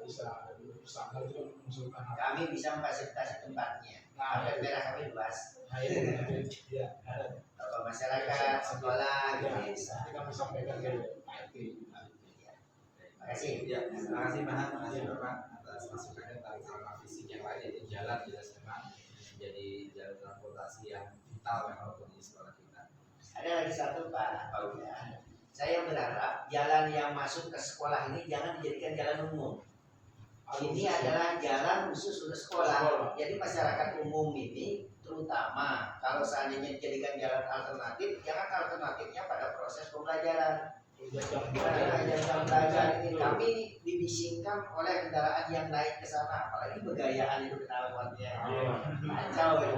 duduk bersama itu mengusulkan hal. Kami bisa memfasilitasi tempatnya. Karpet merah kami luas. Nah, itu nanti ya ada. Bapak masyarakat, sekolah, Ya, bisa. nanti kami sampaikan ke Pak RT. Terima kasih. Ya, terima kasih Pak. Terima kasih Bapak atas masukannya tentang sarana fisik yang lain, yaitu jalan jelas memang menjadi jalan transportasi yang vital memang untuk di sekolah kita. Ada lagi satu Pak Uda. Saya berharap jalan yang masuk ke sekolah ini jangan dijadikan jalan umum. Ini adalah jalan khusus untuk sekolah. Jadi masyarakat umum ini terutama kalau seandainya dijadikan jalan alternatif, jangan alternatifnya pada proses pembelajaran. Jam belajar ini kami dibisingkan oleh kendaraan yang naik ke sana, apalagi bergayaan itu knalpotnya. Kacau ya.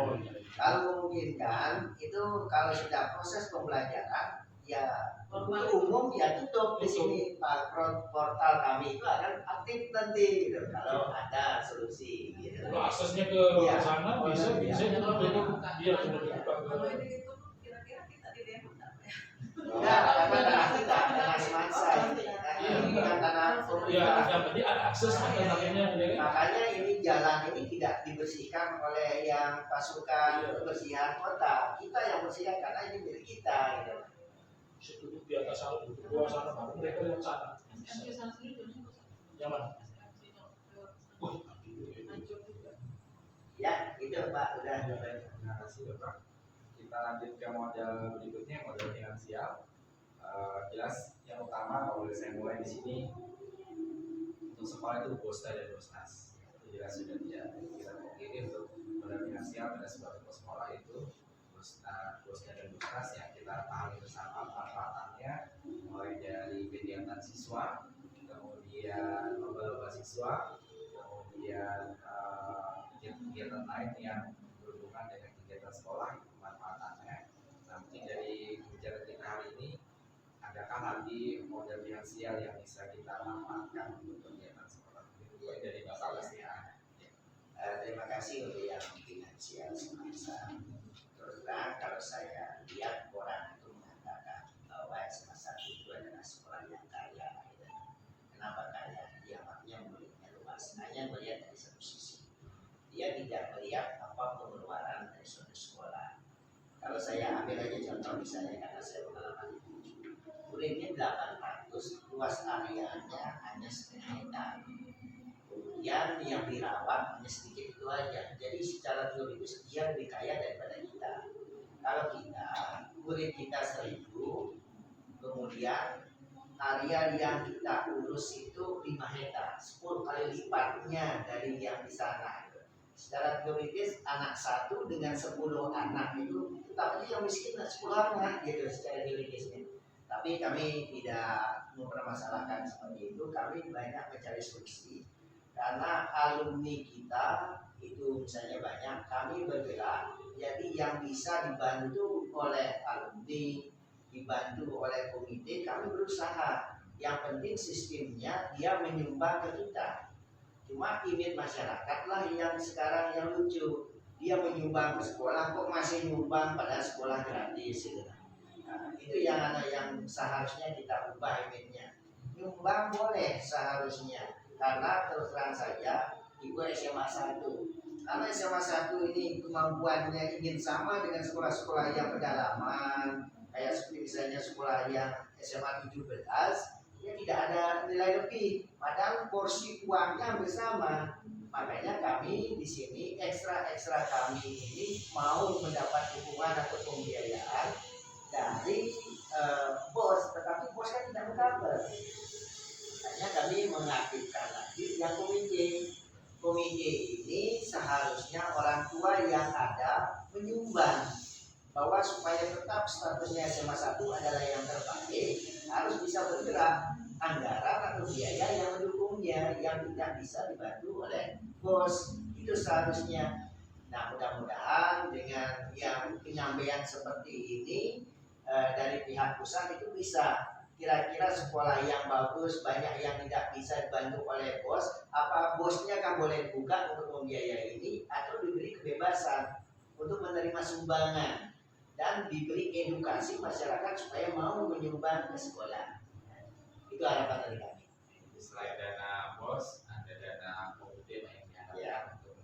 Kalau memungkinkan itu kalau sudah proses pembelajaran ya umum ya tutup di sini. Portal kami itu akan aktif nanti gitu, kalau ada solusi gitu. Kalau aksesnya ke sana bisa Kalau itu dibuka. dia sudah dibuka Kalau ke. ini itu kira-kira kita di demo nggak ya? Enggak, karena tanah kita, tanah semasa ini. Iya. Ini bukan tanah Ya, pemerintah. yang penting ada akses alternatifnya ya. Makanya ini jalan ini tidak dibersihkan oleh yang pasukan kebersihan kota. Kita yang bersihkan karena ini milik kita gitu. Duduk di atas sana, duduk di bawah sana, baru mereka yang sana. SMC sana sendiri belum sih? Yang mana? SMC lewat sana. Wah, Hancur juga. Ya, itu Pak udah. Terima kasih Bapak. Kita lanjut ke model berikutnya, model finansial. Jelas yang utama kalau boleh saya mulai di sini, untuk sekolah itu BOSTA dan BOSNAS. Itu jelas sudah tidak kita pungkiri untuk model finansial pada sebuah sekolah itu BOSTA dan BOSNAS yang kita pahami bersama manfaatannya, mulai dari kegiatan siswa, kemudian lomba-lomba siswa, kemudian kegiatan lain yang berhubungan dengan kegiatan sekolah, itu manfaatannya. Nah, mungkin dari pembicaraan kita hari ini, adakah nanti model finansial yang bisa kita manfaatkan untuk kegiatan sekolah? Mulai dari Bapak pasti ada. Terima kasih untuk yang finansial semasa. Terus terang kalau saya lihat orang itu mengatakan bahwa semasa Kalau saya ambil aja contoh misalnya karena saya pengalaman itu, muridnya 800, luas areanya hanya setengah hektar. Kemudian yang dirawat hanya sedikit itu aja. Jadi secara teoritis dia lebih kaya daripada kita. Kalau kita, murid kita 1000, kemudian area yang kita urus itu 5 hektar, 10 kali lipatnya dari yang di sana. Secara teoritis anak 1 dengan 10 anak itu tetap aja yang miskin 10 anak gitu secara teoritisnya. Tapi kami tidak mempermasalahkan seperti itu. Kami banyak mencari solusi karena alumni kita itu misalnya banyak. Kami bergerak, jadi yang bisa dibantu oleh alumni, dibantu oleh komite, kami berusaha. Yang penting sistemnya dia menyumbang ke kita. Cuma image masyarakat lah yang sekarang yang lucu. Dia menyumbang ke sekolah kok masih nyumbang pada sekolah gratis gitu. Nah, itu yang seharusnya kita ubah image-nya. Nyumbang boleh seharusnya, karena terus terang saja ibu SMA 1. Karena SMA 1 ini kemampuannya ingin sama dengan sekolah-sekolah yang pedalaman, kayak seperti misalnya sekolah yang SMA 17, ya tidak ada nilai lebih, padahal porsi uangnya hampir sama. Makanya kami di sini ekstra kami ini mau mendapat dukungan atau pembiayaan dari bos, tetapi bos kan tidak mengcover. Makanya kami mengaktifkan lagi yang komite. Komite ini seharusnya orang tua yang ada menyumbang, bahwa supaya tetap statusnya SMA 1 adalah yang terbaik, harus bisa bergerak anggaran atau biaya yang mendukungnya, yang tidak bisa dibantu oleh bos. Itu seharusnya. Nah, mudah-mudahan dengan yang penyampaian seperti ini dari pihak pusat itu bisa kira-kira sekolah yang bagus, banyak yang tidak bisa dibantu oleh bos, apa bosnya kan boleh buka untuk membiayai ini, atau diberi kebebasan untuk menerima sumbangan dan diberi edukasi masyarakat supaya mau menyumbang ke sekolah. Itu harapan dari kami. Selain dana bos, ada dana komite yang dianggarkan untuk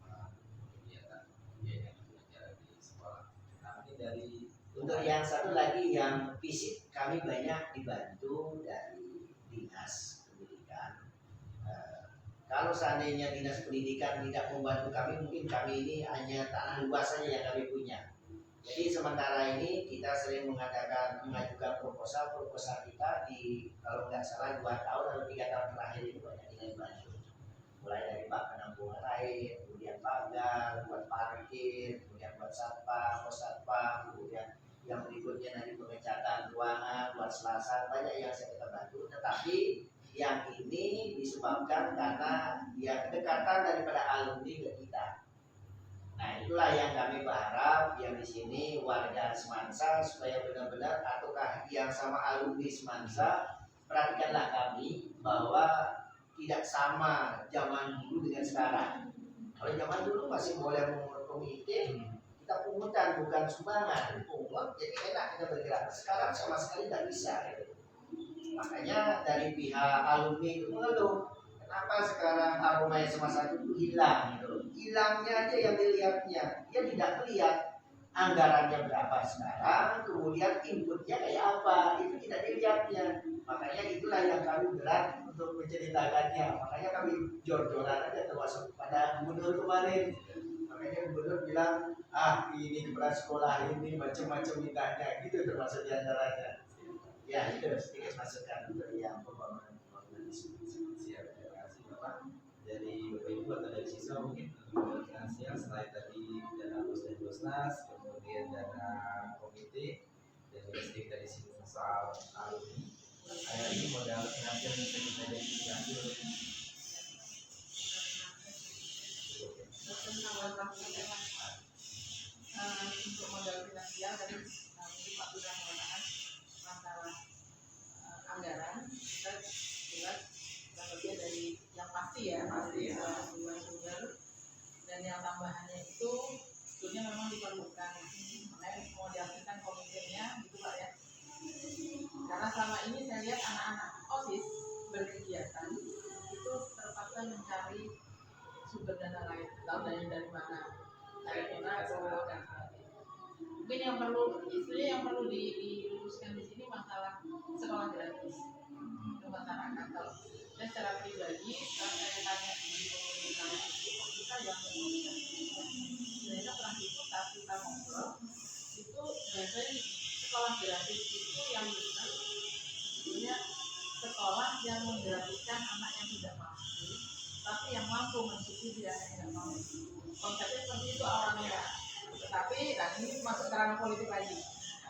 kegiatan biaya belajar di sekolah. Nah, ini dari Untuk yang satu lagi yang fisik, kami banyak dibantu dari dinas pendidikan. Kalau seandainya dinas pendidikan tidak membantu kami, mungkin kami ini hanya tanah luas saja yang kami punya. Jadi sementara ini kita sering mengajukan proposal kita di, kalau nggak salah 2 tahun atau 3 tahun terakhir ini banyak yang dibantu. Mulai dari bak penampungan air, kemudian pagar, buat parkir, kemudian buat satpam, pos satpam, kemudian yang berikutnya nanti pengecatan ruangan, buat selasar, banyak yang saya kita bantu. Tetapi yang ini disebabkan karena ya kedekatan daripada alumni ke kita. Nah, itulah yang kami berharap yang di sini warga Semansa supaya benar-benar, ataukah yang sama alumni Semansa, perhatikanlah kami bahwa tidak sama zaman dulu dengan sekarang. Kalau zaman dulu masih boleh mengumpul komite, kita pungutan bukan sumbangan, pungut jadi enak kita bergerak. Sekarang sama sekali tidak bisa. Makanya dari pihak alumni itu mengeluh, kenapa sekarang aroma SMA 1 itu hilang gitu. Hilangnya aja yang dilihatnya, dia tidak melihat anggarannya berapa sekarang, kemudian inputnya kayak apa, itu tidak dilihatnya. Makanya itulah yang kami berat untuk menceritakannya. Makanya kami jor-joran aja termasuk pada gubernur kemarin. Makanya gubernur bilang, ini kepala sekolah ini macam-macam mintanya, gitu termasuk diantaranya. Ya, itu sedikit masukan untuk yang pembangunan diskusi. siap, terima kasih Bapak. Dari Bapak Ibu atau dari siswa mungkin untuk finansial selain tadi dana bos dan bosnas, kemudian dana komite, dan juga sedikit dari sini soal alumni. Ada ini modal finansial yang bisa kita identifikasi oleh untuk modal finansial tadi mungkin Pak sudah mengatakan masalah anggaran, kita jelas bekerja dari yang pasti ya, dua sumber, dan yang tambahannya itu sebetulnya memang diperlukan. Makanya mau diaktifkan komitenya gitu Pak ya, karena selama ini saya lihat anak-anak OSIS berkegiatan itu terpaksa mencari sumber dana lain, tahu dari mana, dari donatur dan sebagainya. Mungkin yang perlu diluruskan di sini masalah sekolah gratis ke masyarakat. Kalau saya secara pribadi, kalau saya tanya di komunitas kita yang sebenarnya pernah kita ngobrol itu biasanya sekolah gratis itu yang benar sebetulnya sekolah yang menggratiskan anak yang tidak mampu, tapi yang mampu mensubsidi anak yang tidak mampu. Konsepnya seperti itu awalnya. Tetapi, nah ini masuk ke ranah politik lagi.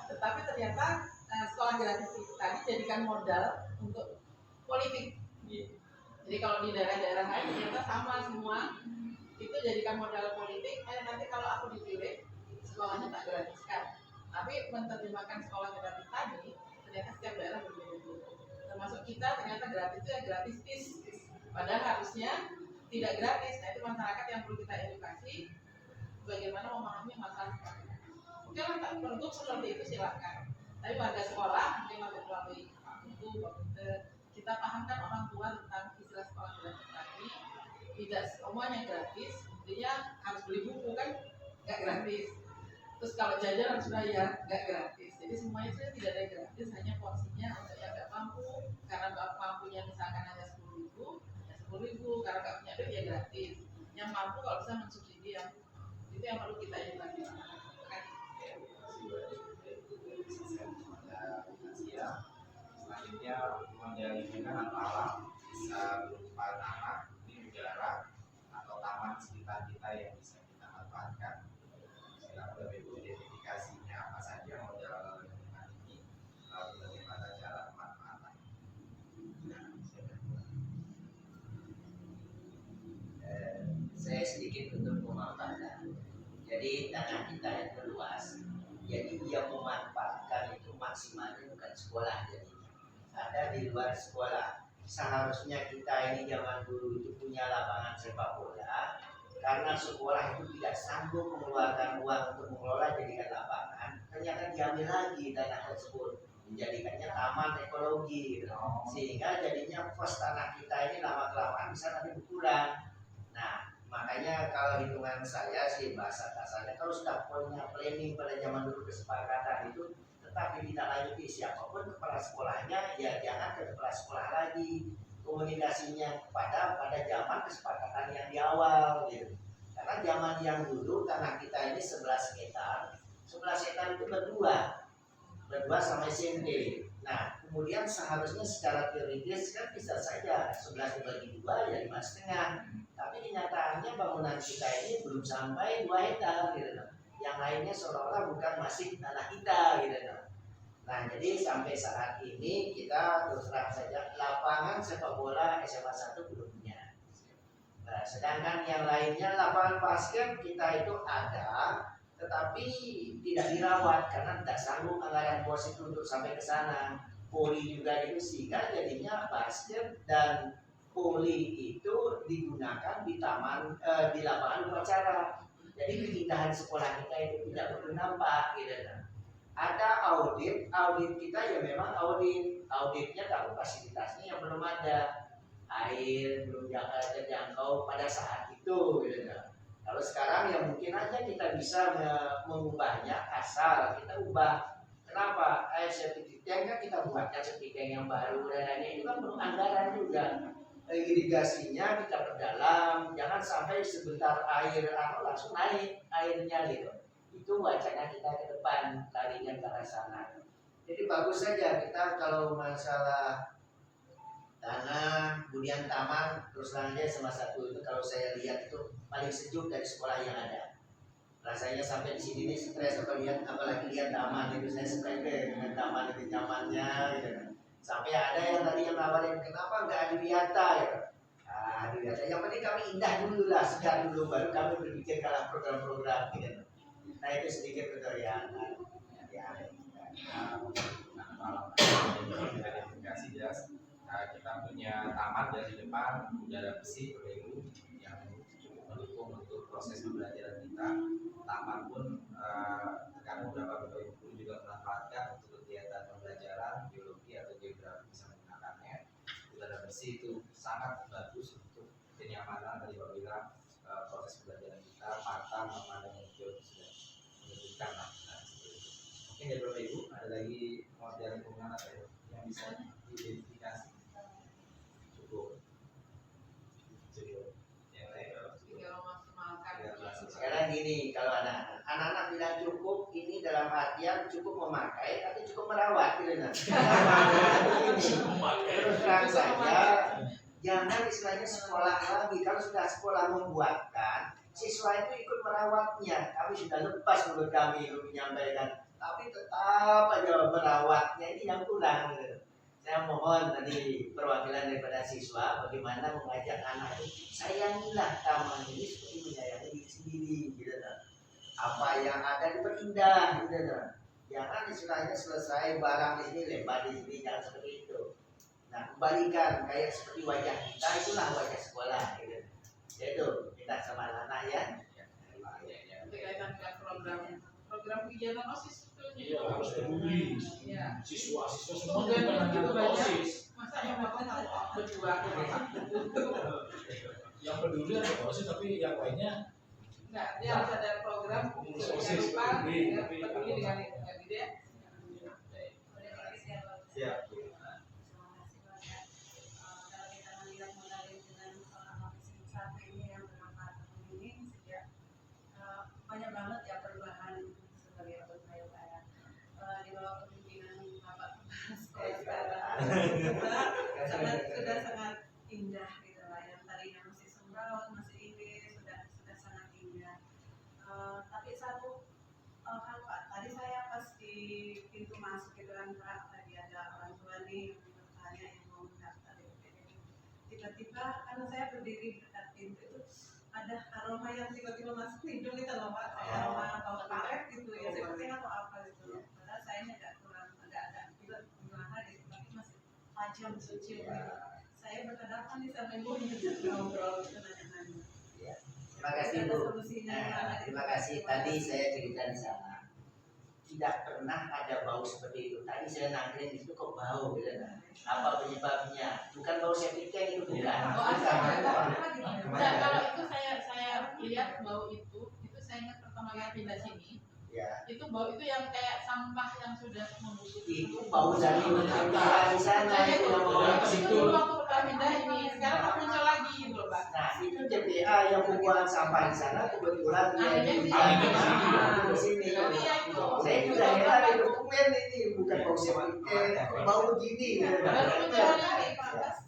Tetapi ternyata sekolah gratis itu tadi jadikan modal untuk politik. Jadi kalau di daerah-daerah lain ternyata sama semua, itu jadikan modal politik. Nanti kalau aku dipilih, sekolahnya tak gratiskan. Tapi menerjemahkan sekolah gratis tadi, ternyata setiap daerah berbeda-beda. Termasuk kita ternyata gratis itu ya gratis tis. Padahal harusnya tidak gratis. Nah itu masyarakat yang perlu kita edukasi bagaimana memahami masalah. Oke lah, tak bentuk seperti itu silakan. Tapi warga sekolah mungkin melalui itu kita pahamkan orang tua tentang istilah sekolah gratis tadi. Tidak semuanya gratis, intinya harus beli buku kan nggak gratis. Terus kalau jajan harus bayar nggak gratis. Jadi semuanya itu tidak ada gratis, hanya porsinya untuk yang nggak mampu. Karena nggak mampunya misalkan hanya 10.000, ya 10.000. Karena nggak punya duit ya gratis. Yang mampu kalau bisa mensubsidi yang itu yang perlu kita edukasi. Selanjutnya menjadikan alam bisa berupa tanah, di udara, atau taman sekitar kita yang bisa kita manfaatkan. Silakan Bapak Ibu identifikasinya apa saja modal lingkungan ini, lalu bagaimana cara pemanfaatan. Saya sedikit untuk memanfaatkan. Jadi tanah kita yang luas, jadi dia memanfaatkan itu maksimalnya bukan sekolah jadinya. Ada di luar sekolah. Seharusnya kita ini zaman dulu itu punya lapangan sepak bola, karena sekolah itu tidak sanggup mengeluarkan uang untuk mengelola jadikan lapangan. Ternyata diambil lagi tanah tersebut, menjadikannya taman ekologi, gitu. Sehingga jadinya pos tanah kita ini lama kelamaan bisa nanti berkurang. Nah, makanya kalau hitungan saya sih bahasa kasarnya, kalau sudah punya planning pada zaman dulu kesepakatan itu tetap ditindaklanjuti, siapapun kepala sekolahnya ya jangan ke kepala sekolah lagi, komunikasinya pada zaman kesepakatan yang di awal gitu. Karena zaman yang dulu tanah kita ini 11 hektar itu berdua sama SMP. Nah kemudian seharusnya secara teoritis kan bisa saja 11 dibagi 2 ya 5,5. Tapi kenyataannya bangunan kita ini belum sampai 2 hektar gitu. Yang lainnya seolah-olah bukan masih tanah kita gitu. Nah jadi sampai saat ini kita terus terang saja lapangan sepak bola SMA 1 belum punya. Nah, sedangkan yang lainnya lapangan basket kita itu ada, tetapi tidak dirawat karena tidak sanggup anggaran bos itu untuk sampai ke sana. Poli juga itu sehingga jadinya basket dan poli itu digunakan di di lapangan upacara. Jadi keindahan sekolah kita itu tidak berdampak gitu. Ada audit kita ya memang auditnya tapi fasilitasnya yang belum ada, air belum terjangkau pada saat itu gitu. Kalau sekarang ya mungkin aja kita bisa mengubahnya asal kita ubah. Kenapa? Air septic tank kan kita buatkan septic tank yang baru dan lainnya itu kan perlu anggaran juga. Irigasinya kita perdalam, jangan sampai sebentar air langsung naik airnya gitu. Itu wacana kita ke depan larinya ke arah sana. Jadi bagus saja kita kalau masalah tanah, kemudian taman, terus lainnya sama satu itu kalau saya lihat itu paling sejuk dari sekolah yang ada. Rasanya sampai di sini nih stres apalagi lihat taman itu saya suka dengan taman itu nyamannya gitu. Sampai ada yang tadi yang nawarin kenapa nggak adiwiyata ya. Adiwiyata yang penting kami indah dulu lah, segar dulu baru kami berpikir kalau program-program gitu. Nah itu sedikit betul ya. Identifikasi jelas. Kita punya taman dari depan, udara bersih, berlilu yang cukup mendukung untuk proses pembelajaran kita. Taman pun terkadang beberapa guru juga memanfaatkan untuk kegiatan pembelajaran biologi atau geografi bisa menggunakannya. Udara bersih itu sangat bagus untuk kenyamanan tadi Pak bilang proses pembelajaran kita, mata memandang yang hijau sudah menunjukkan. ya Bapak Ibu, ada lagi model lingkungan apa ya yang bisa diidentifikasi? Cukup. Yang lain Tinggal memaksimalkan. Sekarang gini, kalau anak-anak bilang cukup, ini dalam artian cukup memakai atau cukup merawat gitu nah. Terus terang saja, jangan istilahnya sekolah lagi. Kalau sudah sekolah membuatkan, siswa itu ikut merawatnya. Kami sudah lepas menurut kami menyampaikan, tapi tetap aja merawatnya ini yang kurang. Gitu. Saya mohon tadi perwakilan daripada siswa bagaimana mengajak anak itu sayangilah taman ini seperti menyayangi diri sendiri gitu kan. Apa yang ada diperindah gitu kan. Jangan istilahnya selesai barang di sini lebar di sini, jangan seperti itu. Nah, kembalikan kayak seperti wajah kita, itulah wajah sekolah gitu. Itu kita sama anak ya. Berkaitan dengan program kegiatan OSIS Iya, harus peduli. Iya. Siswa-siswa semua Dan bukan itu hanya banyak. OSIS. Masa yang makan satu berdua Yang peduli ada OSIS, tapi yang lainnya enggak, dia harus ada program OSIS, jangan lupa peduli, ya, tapi peduli dengan lingkungan gitu ya. siap. Kalau kita melihat modal dengan seorang office satu ini yang bernama ini sejak banyak banget ya perubahan sebagai apa saya di bawah kepemimpinan Bapak Kepala Sekolah sekarang sudah sangat indah gitu lah, yang tadinya masih sumbawa masih ini sudah sangat indah. Tapi satu hal Pak, tadi saya pas di pintu masuk gitu kan Pak, tadi ada orang tua nih yang bertanya yang mau mendaftar ini. Tiba-tiba karena saya berdiri dekat pintu itu ada aroma yang tiba-tiba masuk hidung gitu loh Pak, kayak aroma bau karet gitu ya, saya nggak tahu apa gitu. Padahal saya agak kurang agak gimana gitu, tapi masih tajam kecil gitu. Saya berhadapan nih sama ibu gitu ngobrol gitu nanya-nanya. Terima kasih Bu. Terima kasih. Tadi saya cerita di sana. Tidak pernah ada bau seperti itu. Tadi saya nangkring di situ kok bau gitu kan. Apa penyebabnya? Bukan bau septic tank itu bukan. Oh, Bukan. kalau itu saya lihat bau itu saya ingat pertama kali pindah sini. Ya. Itu bau itu yang kayak sampah yang sudah membusuk. Itu bau dari utara di sana itu yang bawa ke situ. Itu waktu pertama pindah ini, sekarang kok muncul lagi gitu loh Pak. Nah itu JPA yang membuat sampah di sana kebetulan dia di sini. Saya juga heran itu dokumen ini bukan bau septic tank, bau begini. Baru muncul lagi Pak.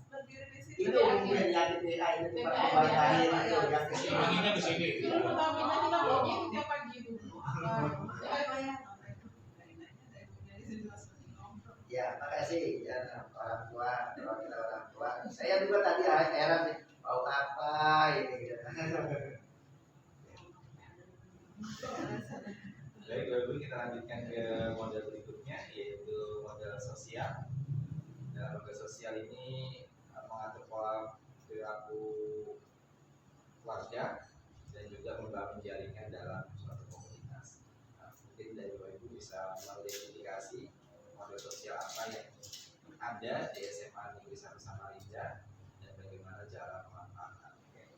Itu dokumen yang JPA itu tempat pembuatan itu yang ke sini. Anginnya ke sini. Dulu pertama pindah kita baunya itu tiap pagi dulu. Ya, makasih ya orang tua, perwakilan orang tua. Saya juga tadi heran sih, bau apa ini gitu. Baik, Bapak Ibu, kita lanjutkan ke model berikutnya, yaitu model sosial. Dalam model sosial ini mengatur pola perilaku keluarga dan juga membangun jaringan dalam suatu komunitas. Nah, mungkin dari Bapak Ibu bisa mengidentifikasi model sosial apa yang ada di SMA Negeri 1 Samarinda dan bagaimana cara memanfaatkannya.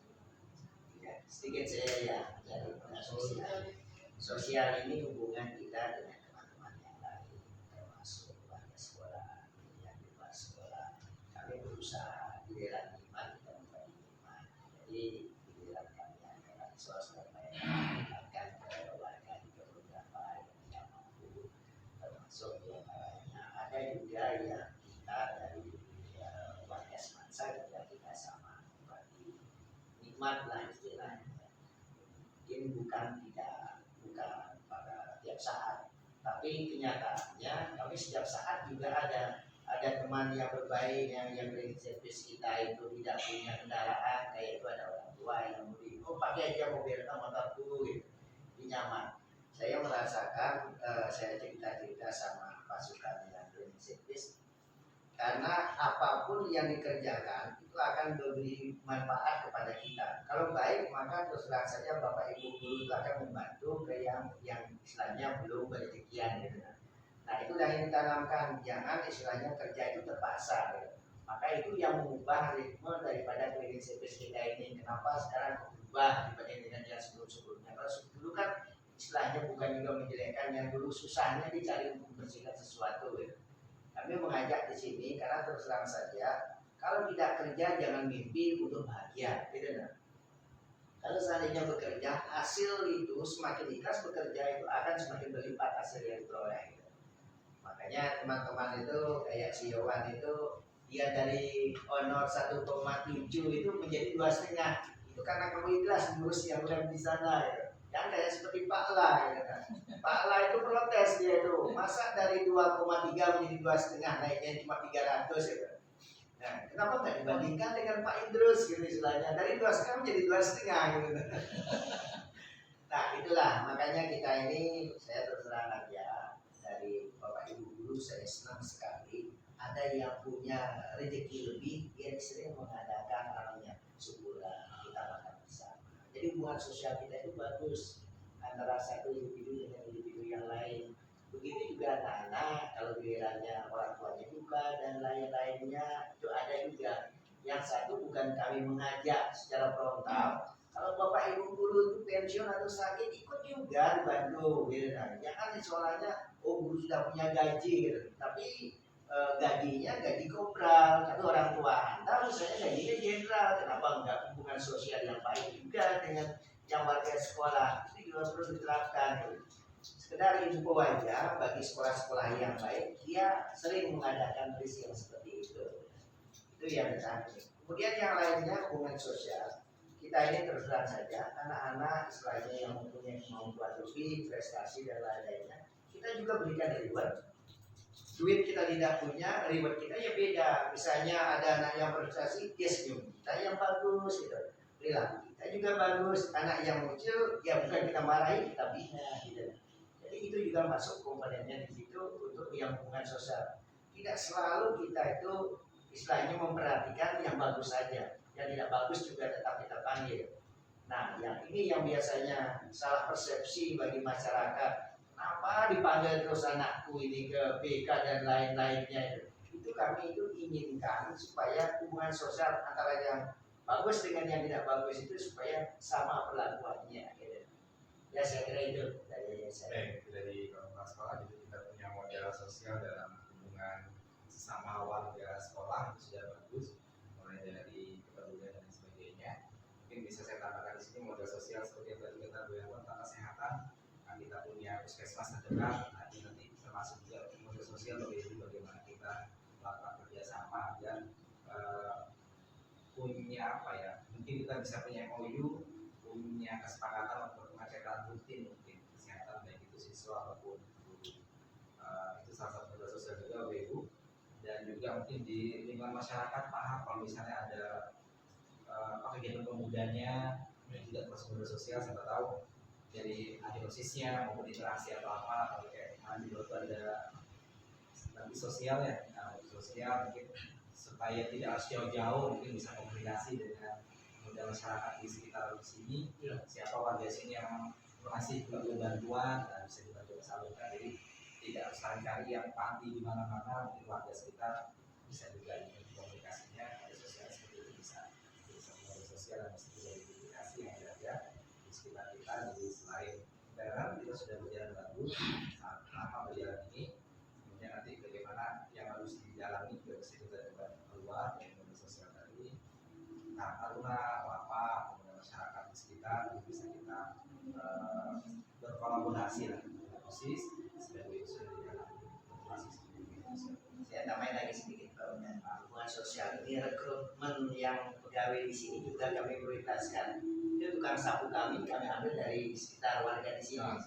Ya, sedikit saya ya dari sosial. Sosial ini hubungan kita dengan teman-teman yang lain, termasuk warga sekolah, yang di luar sekolah. Kami berusaha di dalam iman kita membagi iman. Jadi di dalam kami adalah swasta mengingatkan kepada warga di beberapa yang mampu, termasuk yang lainnya. Ada juga yang kita dari warga semasa juga kita sama membagi nikmat lah istilahnya. Mungkin bukan pada tiap saat, tapi kenyataannya kami setiap saat juga ada teman yang berbaik yang servis kita itu tidak punya kendaraan, kayak itu ada orang tua yang mudik, pakai aja mobil motorku gitu, nyaman. Saya merasakan saya cerita sama pasukan yang servis, karena apapun yang dikerjakan itu akan memberi manfaat kepada kita. Kalau baik maka terus terang saja Bapak Ibu guru itu akan membantu ke yang istilahnya belum berezekian gitu. Nah itulah yang ditanamkan, jangan istilahnya kerja itu terpaksa gitu. Maka itu yang mengubah ritme daripada klinik servis kita ini. Kenapa sekarang berubah dibanding dengan yang sebelum-sebelumnya? Kalau dulu kan istilahnya bukan juga menjelekkan yang dulu susahnya dicari untuk membersihkan sesuatu ya. Kami mengajak di sini karena terus terang saja, kalau tidak kerja jangan mimpi untuk bahagia, gitu kan? Kalau seandainya bekerja, hasil itu semakin ikhlas bekerja itu akan semakin berlipat hasil yang diperoleh. Gitu. Makanya teman-teman itu kayak si Yowan itu dia dari honor 1,7 itu menjadi 2,5. Itu karena kamu ikhlas ngurus yang lain di sana ya. Yang kayak seperti Pak La ya kan. Pak La itu protes dia itu. Masa dari 2,3 menjadi 2,5 naiknya cuma 300 ya kan. Nah, kenapa nggak dibandingkan dengan Pak Idrus gitu istilahnya. Dari 2,5 menjadi 2,5 gitu. Nah, itulah makanya kita ini saya terus terang aja dari Bapak Ibu guru saya senang sekali ada yang punya rezeki lebih, dia sering mengadakan namanya syukuran, kita makan bersama. Jadi hubungan sosial kita itu bagus antara satu individu dengan individu yang lain. Begitu juga anak-anak, kalau gilirannya orang tuanya juga dan lain-lainnya itu ada juga. Yang satu bukan kami mengajak secara frontal. Kalau bapak ibu guru itu pensiun atau sakit ikut juga dibantu, gitu kan? Jangan soalnya guru sudah punya gaji, gitu. Tapi gajinya gaji kopral, tapi orang tua Anda misalnya gajinya jenderal, kenapa enggak hubungan sosial yang baik juga dengan yang warga sekolah, itu juga perlu diterapkan. Sekedar info aja bagi sekolah-sekolah yang baik, dia sering mengadakan riset yang seperti itu yang terakhir. Kemudian yang lainnya hubungan sosial, kita ini terus terang saja, anak-anak istilahnya yang mempunyai kemampuan lebih, prestasi dan lain-lainnya, kita juga berikan reward. Duit kita tidak punya, reward kita ya beda. Misalnya ada anak yang berprestasi, dia senyum. Kita yang bagus, gitu. Perilaku kita juga bagus. Anak yang muncul, ya bukan kita marahi, kita bina, gitu. Jadi itu juga masuk komponennya di situ untuk yang hubungan sosial. Tidak selalu kita itu istilahnya memperhatikan yang bagus saja. Yang tidak bagus juga tetap kita panggil. Nah, yang ini yang biasanya salah persepsi bagi masyarakat. Kenapa dipanggil terus anakku ini ke BK dan lain-lainnya itu kami itu inginkan supaya hubungan sosial antara yang bagus dengan yang tidak bagus itu supaya sama perlakuannya gitu. Ya saya kira itu dari saya. Dari kepala sekolah juga kita punya model sosial dalam hubungan sesama warga sekolah itu sudah bagus, mulai dari kepedulian dan sebagainya. Mungkin bisa saya tambahkan di sini model sosial seperti yang tadi kita bilang tentang kesehatan. Kita punya puskesmas terdekat, nanti termasuk juga model sosial bagaimana kita melakukan kerjasama dan punya apa ya? Mungkin kita bisa punya MOU, punya kesepakatan untuk pengecekan rutin mungkin kesehatan baik itu siswa ataupun guru. Itu salah satu model sosial juga Bapak Ibu. Dan juga mungkin di lingkungan masyarakat paham kalau misalnya ada kegiatan pemudanya dan juga termasuk model sosial, siapa tahu dari analisisnya maupun interaksi atau apa, kalau kayak di luar itu ada nanti sosial ya, sosial mungkin supaya tidak harus jauh-jauh, mungkin bisa komunikasi dengan modal masyarakat di sekitar sini, siapa warga sini yang masih perlu bantuan, bisa dibantu salurkan. Jadi tidak harus cari yang panti di mana-mana, mungkin warga sekitar bisa juga ini komunikasinya, ada sosial seperti itu bisa modal sosial dan bisa juga komunikasi yang ada di sekitar kita. Jadi selain intern kita sudah berjalan bagus, lama berjalan ini, kemudian nanti bagaimana yang harus dijalani juga bisa kita coba keluar dari modal sosial tadi. Nah, taruna, apa, kemudian masyarakat di sekitar bisa kita berkolaborasi lah, osis sebagai usul di dalam Saya tambahin lagi sedikit hubungan sosial ini, rekrutmen yang pegawai di sini juga kami prioritaskan. Itu tukang sapu kami ambil dari sekitar warga di sini.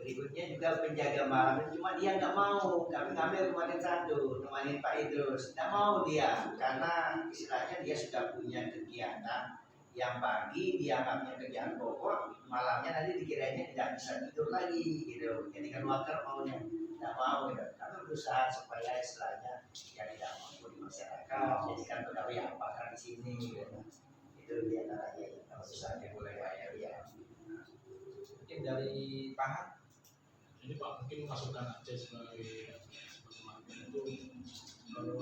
Berikutnya juga penjaga malam, cuma dia nggak mau. Kami ngambil kemarin satu, nemanin Pak Idrus, nggak mau dia karena istilahnya dia sudah punya kegiatan yang pagi dianggapnya kerjaan pokok, malamnya nanti dikiranya tidak bisa tidur lagi gitu. Jadi kan wakar maunya tidak mau gitu. Kami berusaha supaya istilahnya yang tidak mampu di masyarakat jadikan pegawai yang pakar di sini gitu. Itu diantaranya yang berusaha dimulai ya. Mungkin dari Pak. Ini Pak mungkin masukkan aja sebagai itu kalau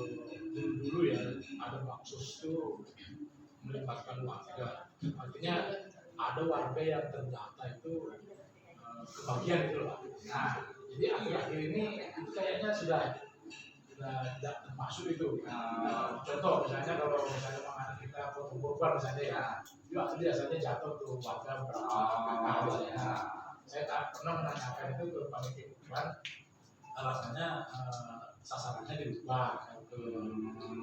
dulu ya ada maksus itu melibatkan warga, artinya ada warga yang terdata itu kebagian itu loh. Nah, jadi akhir-akhir ini itu kayaknya sudah tidak termasuk itu. Contoh misalnya kalau misalnya anak kita foto korban misalnya ya, itu biasanya jatuh tuh warga berapa kakak ya. Saya tak pernah menanyakan itu ke panitia korban, alasannya sasarannya dirubah ke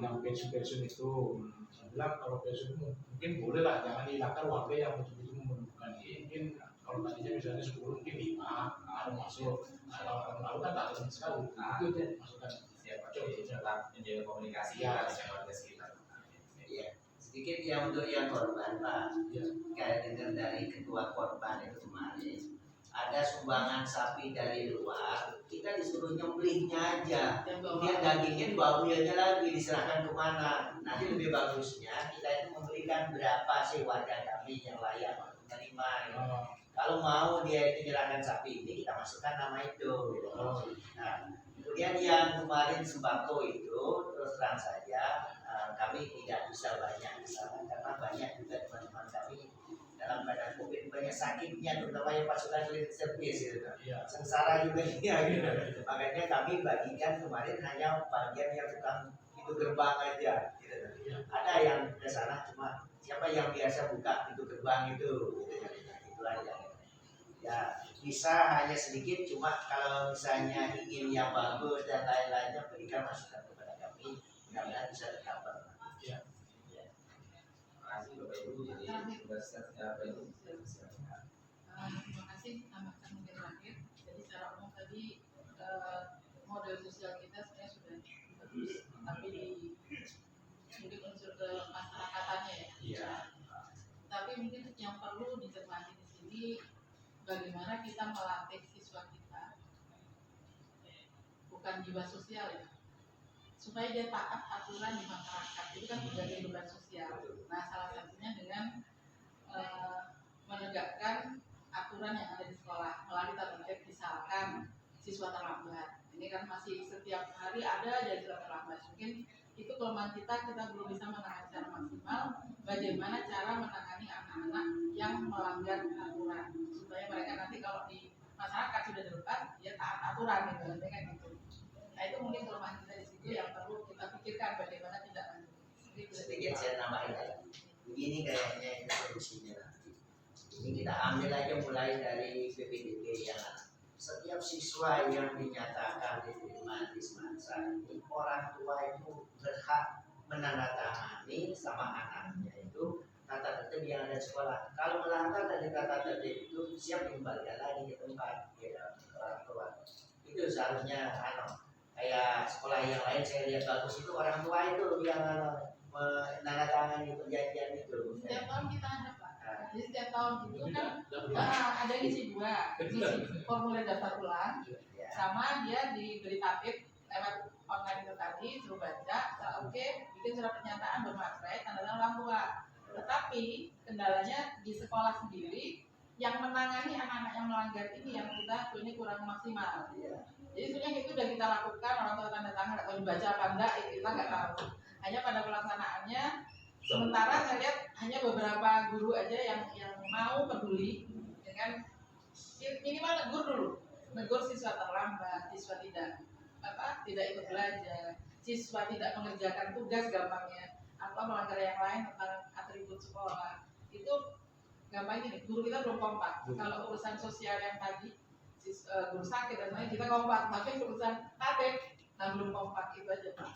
yang pensiun itu. Saya bilang kalau pensiun mungkin boleh lah, jangan dihilangkan warga yang betul-betul memerlukan. Mungkin kalau tadinya misalnya 10 mungkin 5 ada masuk. Nah, kalau tahun lalu kan tak ada sekali. Itu tuh masukan. Siapa tetap menjaga komunikasi Ya. dengan warga sekitar. Iya. Sedikit ya untuk yang korban Pak. Ya. Kayak dengar dari ketua korban itu kemarin, ada sumbangan sapi dari luar, kita disuruh nyembelihnya aja. Kemudian dagingnya dibawa lagi diserahkan kemana. Nanti lebih bagusnya kita itu memberikan berapa sih warga kami yang layak menerima. Gitu. Kalau mau dia itu menyerahkan sapi ini, kita masukkan nama itu. Gitu. Nah, kemudian yang kemarin sembako itu, terus terang saja kami tidak bisa banyak di sana karena banyak juga teman-teman kami dalam keadaan COVID banyak sakitnya, terutama yang pasukan klinik servis gitu. Sengsara juga dia gitu. Makanya kami bagikan kemarin hanya bagian yang tukang pintu gerbang aja gitu. Ada yang ke sana cuma siapa yang biasa buka pintu gerbang itu gitu. Itu aja. Ya bisa hanya sedikit, cuma kalau misalnya ingin yang bagus dan lain-lainnya berikan masukan kepada kami, mudah-mudahan bisa tercover. Ya. Terima kasih Bapak Ibu. Jadi tugas Bapak Ibu. Terima kasih, tambahkan mungkin terakhir. Jadi secara umum tadi model sosial kita sebenarnya sudah bagus, tapi mungkin unsur kemasyarakatan ya. Iya. Tapi mungkin yang perlu dicermati di sini bagaimana kita melatih siswa kita, bukan jiwa sosial ya, supaya dia taat aturan di masyarakat. Itu kan menjadi beban sosial. Nah, salah satunya dengan menegakkan aturan yang ada di sekolah melalui tata tertib, misalkan siswa terlambat. Ini kan masih setiap hari ada aja siswa terlambat. Mungkin itu kelemahan kita belum bisa menangani secara maksimal. Bagaimana cara menangani anak-anak yang melanggar aturan supaya mereka nanti kalau di masyarakat sudah dilepas dia taat aturan gitu, kan gitu. Nah itu mungkin kelemahan kita di situ yang perlu kita pikirkan bagaimana tidak lanjut. Sedikit saya tambahin lagi. Begini kayaknya ini solusinya nanti. Ini kita ambil aja mulai dari BPDB yang setiap siswa yang dinyatakan diterima di semasa ini, orang tua itu berhak menandatangani sama anaknya itu tata tertib yang ada di sekolah. Kalau melanggar dari tata tertib itu siap dikembalikan lagi ke tempat ya, orang tua. Itu seharusnya kayak sekolah yang lain saya lihat bagus itu orang tua itu yang menandatangani perjanjian itu. Setiap tahun kita ada Pak. Jadi setiap tahun itu kan ada ngisi dua, ngisi formulir daftar ulang, sama dia diberi tatip lewat online itu tadi, suruh baca, oke, bikin surat pernyataan bermaterai, tanda tangan orang tua. Tetapi kendalanya di sekolah sendiri yang menangani anak-anak yang melanggar ini kurang maksimal. Jadi sebenarnya itu sudah kita lakukan, orang tua tanda tangan atau dibaca apa enggak, kita nggak tahu. Hanya pada pelaksanaannya, sementara saya lihat hanya beberapa guru aja yang mau peduli dengan minimal negur siswa terlambat, siswa tidak ikut belajar, siswa tidak mengerjakan tugas gampangnya, atau melanggar yang lain tentang atribut sekolah. Itu gampang gini, guru kita belum kompak. Kalau urusan sosial yang tadi guru sakit dan lain kita kompak, tapi urusan tatip belum kompak, itu aja Pak.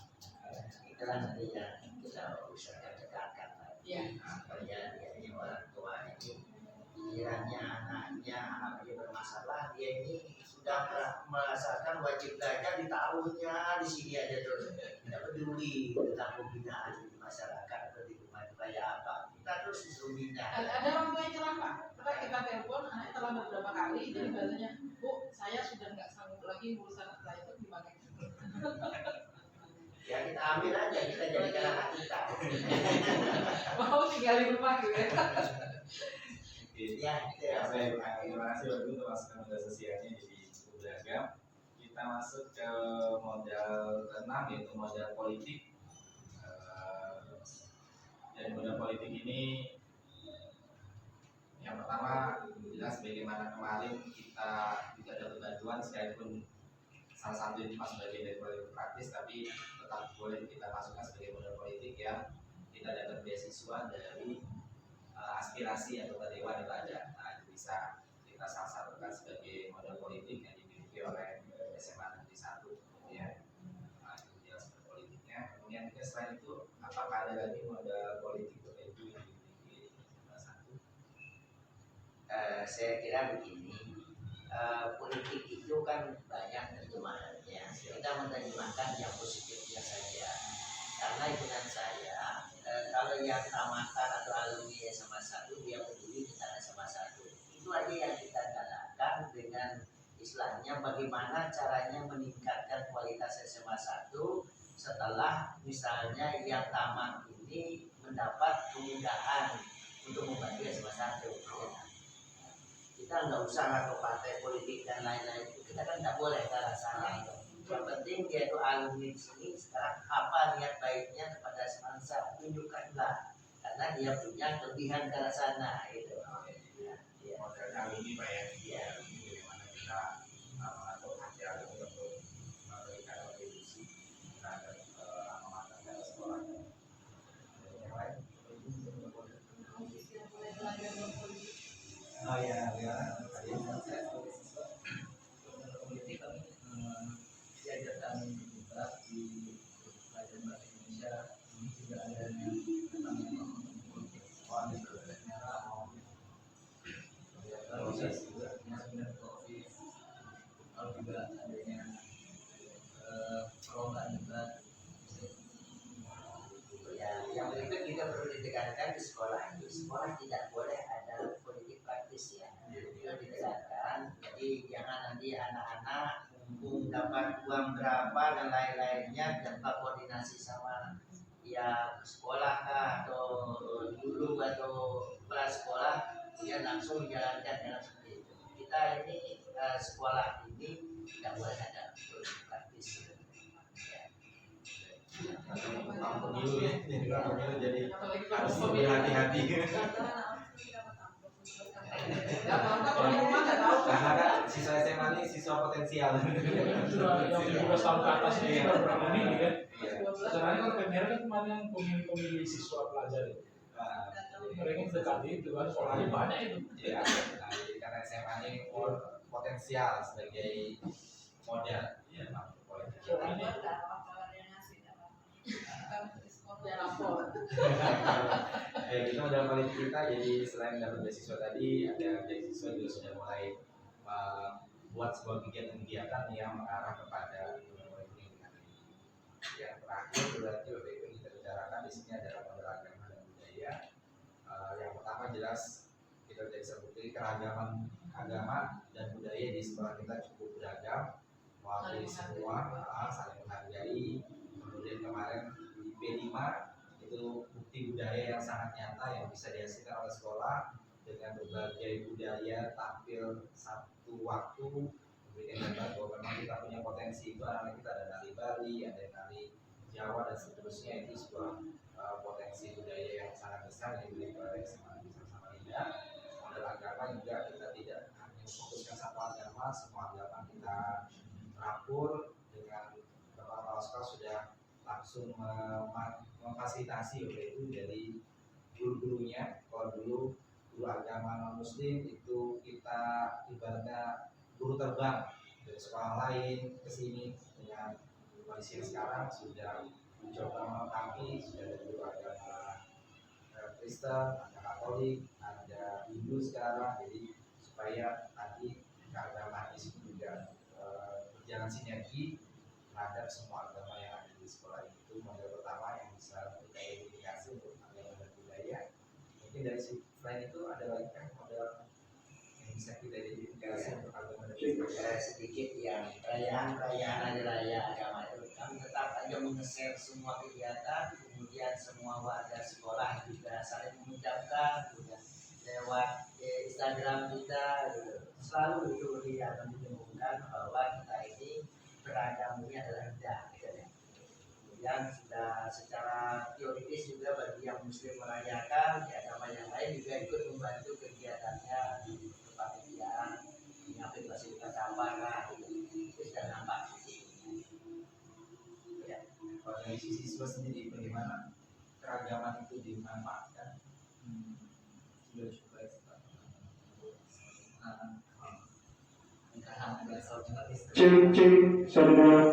Itulah nantinya kita bisa tegakkan lagi supaya dia orang tua ini pikirannya anaknya bermasalah, dia ini sudah merasakan wajib belajar di tahunnya di sini aja terus tidak peduli tentang pembinaan di masyarakat atau di rumah kayak apa, kita terus disuruh bina. Ada orang tua yang cerah Pak, kita telepon anaknya terlambat beberapa kali, jadi bahasanya Bu, saya sudah nggak sanggup lagi urusan setelah itu gimana? Ya kita ambil aja, kita jadikan anak kita. Mau tinggal di rumah gitu ya. Terima kasih Bapak Ibu untuk masukan modal sosialnya jadi cukup beragam. Kita masuk ke modal ke-6 yaitu modal politik. Dan modal politik ini yang pertama jelas Karena sebagaimana kemarin kita juga ada bantuan sekalipun salah satu ini masuk bagian dari politik praktis, tapi tetap boleh kita masukkan sebagai modal politik ya. Kita dapat beasiswa dari aspirasi atau dewan itu ada. Nah, itu bisa kita sasarkan sebagai modal politik yang dimiliki oleh SMA Negeri 1 ya. Nah, itu jelas politiknya. Kemudian selain itu, apakah ada lagi modal politik tertentu yang dimiliki SMA 1? Saya kira begini, politik itu kan banyak terjemahannya. Kita menerjemahkan yang positifnya saja. Karena hitungan saya, kalau yang tamatan atau alumni SMA 1 dia peduli tentang SMA 1. Itu aja yang kita galakkan dengan istilahnya bagaimana caranya meningkatkan kualitas SMA 1 setelah misalnya yang tamat ini mendapat kemudahan untuk membantu SMA 1. Kita nggak usah ke partai politik dan lain-lain, kita kan nggak boleh ke arah sana. Yang penting dia itu alumni di sini sekarang apa niat baiknya kepada semangsa, tunjukkanlah karena dia punya kelebihan ke arah sana gitu. Ya. Modelnya alumni Pak ya. Ya. Bagaimana kita mengatur hati alumni untuk memberikan kontribusi terhadap alma mater dan sekolah. Yang lain? Oh ya, ya. Tadi saya Politik kami diajarkan juga di pelajaran bahasa Indonesia ini juga ada yang namanya politik. Ada merah, proses juga sebenarnya COVID. Kalau juga adanya perlombaan juga. Ya, yang berikut juga perlu ditekankan di sekolah tidak boleh ada politik praktis ya. Itu ditekankan. Jadi jangan nanti anak-anak mumpung dapat uang berapa dan lain-lainnya tanpa koordinasi sama ya sekolah kah atau guru atau kepala sekolah dia langsung menjalankan dengan seperti itu. Kita ini sekolah ini tidak boleh ada politik praktis. pemilu ya, jadi pemilu jadi Apalagi harus kalau lebih hati-hati. Karena kan siswa SMA ini siswa potensial. Sudah yang 17 tahun ke atas ini baru berapa memilih kan? Iya. Sebenarnya kalau PMR kan cuma yang pemilih siswa pelajar itu. Nah, Mereka mendekati itu kan sekolahnya banyak itu. ya, nah, jadi karena SMA ini potensial sebagai modal ya masuk politik. Soalnya Ya gitu modal politik kita, jadi selain dapat beasiswa tadi, ada beasiswa juga sudah mulai membuat sebuah kegiatan-kegiatan yang mengarah kepada politik. Yang terakhir berarti Bapak Ibu kita bicarakan di sini adalah modal agama dan budaya. Yang pertama jelas kita bisa bukti keragaman agama dan budaya di sekolah kita cukup beragam, mewakili semua, saling menghargai. Kemudian kemarin di P5 itu bukti budaya yang sangat nyata yang bisa dihasilkan oleh sekolah dengan berbagai budaya tampil satu waktu, memberikan gambar bahwa memang kita punya potensi itu. Anak-anak kita ada nari Bali, ada nari Jawa dan seterusnya. Itu sebuah potensi budaya yang sangat besar yang dimiliki oleh SMA Samarinda. Modal agama juga kita tidak hanya fokuskan satu agama, semua agama kita rangkul. Dengan beberapa sekolah sudah langsung memfasilitasi oleh itu dari guru-gurunya. Kalau dulu guru agama non muslim itu kita ibaratnya guru terbang dari sekolah lain ke sini. Dengan kondisi sekarang sudah mencoba melengkapi, sudah ada guru agama Kristen, ada Katolik, ada Hindu sekarang. Jadi supaya tadi keagamaan di sini juga berjalan sinergi terhadap semua agama yang ada di sekolah itu. Model pertama yang bisa kita identifikasi untuk agama dan budaya. Mungkin dari selain itu ada lagi kan model yang bisa kita identifikasi untuk agama dan budaya. Sedikit yang perayaan hari raya agama itu kami tetap aja meng-share semua kegiatan, kemudian semua warga sekolah juga saling mengucapkan juga lewat Instagram kita gitu. Selalu itu dia menunjukkan bahwa kita ini beragamnya adalah indah gitu ya. Kemudian sudah secara teoritis juga bagi yang muslim merayakan di agama yang lain juga ikut membantu kegiatannya di tempat itu. parah itu sudah nampak di sini. Ya. Kalau dari sisi siswa sendiri bagaimana keragaman itu dimanfaatkan? Sudah coba Cek, saudara.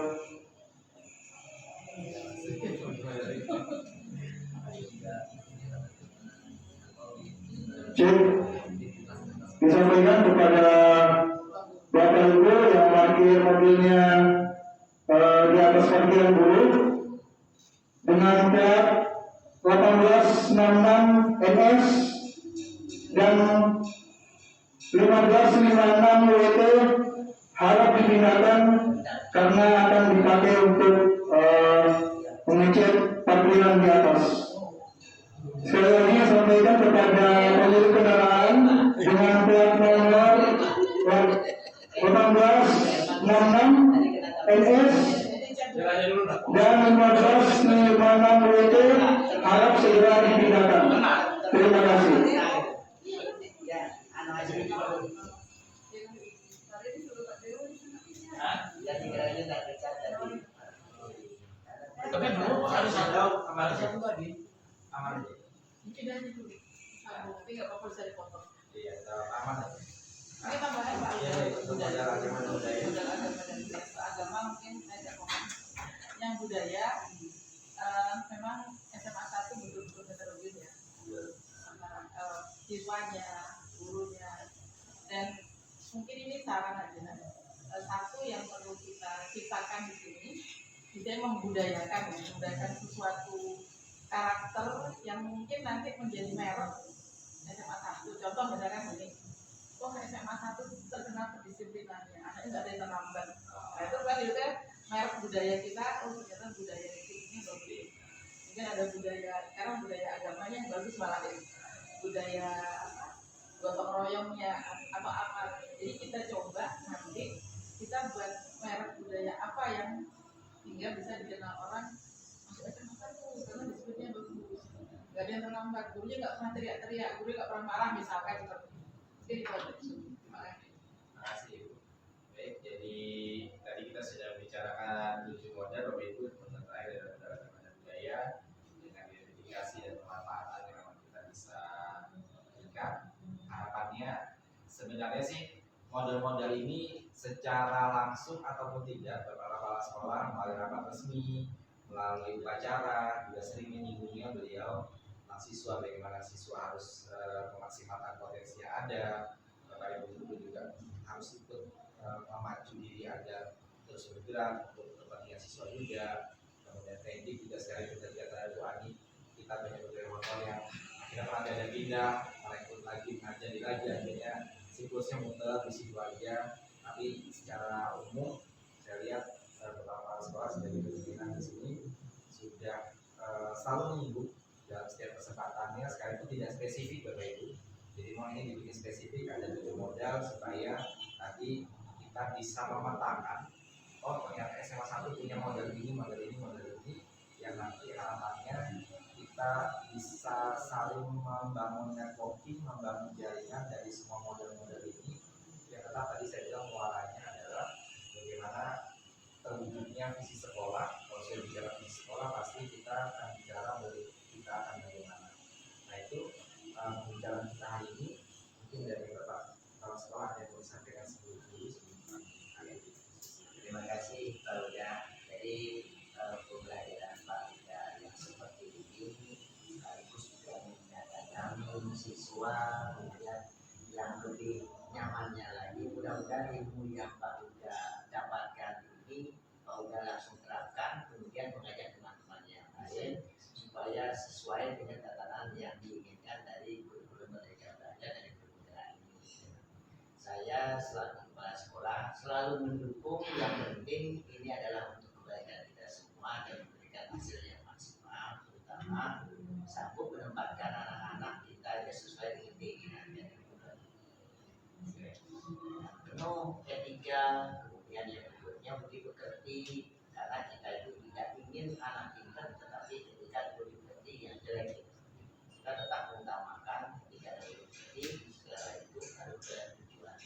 Cek, disampaikan kepada Bapak Ibu yang parkir mobilnya di atas parkiran dulu dengan plat 1866 NS dan 1556 WT harap dipindahkan karena akan dipakai untuk mengecek parkiran di atas. Sekali lagi sampaikan kepada pemilik kendaraan dengan plat nomor 1866 NS dan 1556 WT harap segera dipindahkan. Terima kasih. Ya, anu aja. Jadi kiranya nggak bisa tadi. Tapi dulu harus ada kemarin satu tadi aman. Mungkin aja dulu. Tapi nggak apa-apa bisa dipotong. Iya, aman. Ini tambahan Pak. Iya, modal agama dan budaya. Modal agama dan budaya. Agama mungkin ada komen. Yang budaya memang SMA 1 betul-betul heterogen ya. Antara siswanya, gurunya, dan mungkin ini saran aja. Satu yang perlu kita ciptakan di sini, kita membudayakan sesuatu karakter yang mungkin nanti menjadi merek SMA 1. Contoh misalkan ini, kok SMA 1 terkenal kedisiplinannya, anaknya nggak ada yang terlambat. Nah itu kan itu kan merek budaya kita, oh ternyata budaya ini bagus. Mungkin ada budaya, sekarang budaya agamanya yang bagus malah ini. Budaya gotong royongnya atau apa. Jadi kita coba nanti kita buat merek budaya apa yang hingga bisa dikenal orang masuk SMA 1 karena disebutnya bagus. Gak ada yang terlambat, gurunya nggak pernah teriak-teriak, gurunya nggak pernah marah misalkan seperti itu. Jadi terima kasih. Terima kasih Ibu. Baik, jadi tadi kita sudah bicarakan 7 model Bapak Ibu tentang terakhir adalah agama budaya dengan identifikasi dan pemanfaatan yang memang kita bisa berikan. Harapannya sebenarnya sih model-model ini secara langsung ataupun tidak beberapa kepala sekolah melalui rapat resmi, melalui upacara juga sering menyinggungnya beliau tentang siswa, bagaimana siswa harus memaksimalkan potensi yang ada. Bapak Ibu guru juga harus ikut memacu diri agar terus bergerak untuk kepentingan siswa juga. Kemudian teknik juga sekali kita lihat Bu Ani, kita banyak beberapa motor yang akhirnya pernah pindah, merekrut lagi, mengajari lagi, akhirnya siklusnya muter di situ aja. Tapi secara umum saya lihat beberapa sekolah sebagai pimpinan di sini sudah selalu menyinggung dalam setiap kesempatannya, sekalipun tidak spesifik Bapak Ibu. Jadi mau ini dibikin spesifik, ada 7 modal supaya nanti kita bisa memetakan, oh ternyata SMA 1 punya model ini, yang nanti harapannya kita bisa saling membangun networking, membangun jaringan dari semua model-model ini. Yang tetap tadi saya bilang muaranya adalah bagaimana terwujudnya visi sekolah. Kalau saya bicara visi sekolah pasti kita akan bicara murid kita akan bagaimana. Nah itu pembicaraan kita hari ini mungkin dari beberapa kepala sekolah ada yang mau disampaikan sebelum Terima kasih Pak Uda. Jadi pembelajaran Pak Uda yang seperti ini sekaligus juga menyadarkan siswa kemudian yang lebih nyamannya lagi. Mudah-mudahan ilmu yang Pak Uda dapatkan ini Pak Uda langsung terapkan, kemudian mengajak teman-teman yang lain supaya sesuai dengan tatanan yang diinginkan dari kurikulum Merdeka Belajar dari kebudayaan ini. Saya selaku kepala sekolah selalu mendukung, yang penting ini adalah untuk kebaikan kita semua dan memberikan hasil yang maksimal, terutama sanggup menempatkan anak-anak kita yang sesuai dengan keinginannya. Penuh etika, kemudian yang berikutnya budi pekerti, karena kita itu tidak ingin anak pintar tetapi ketika budi pekerti yang jelek. Kita tetap mengutamakan etika dan budi pekerti, segala itu harus bertujuan.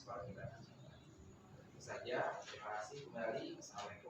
sekolah kita. Itu saja. Terima kasih kembali. Assalamualaikum.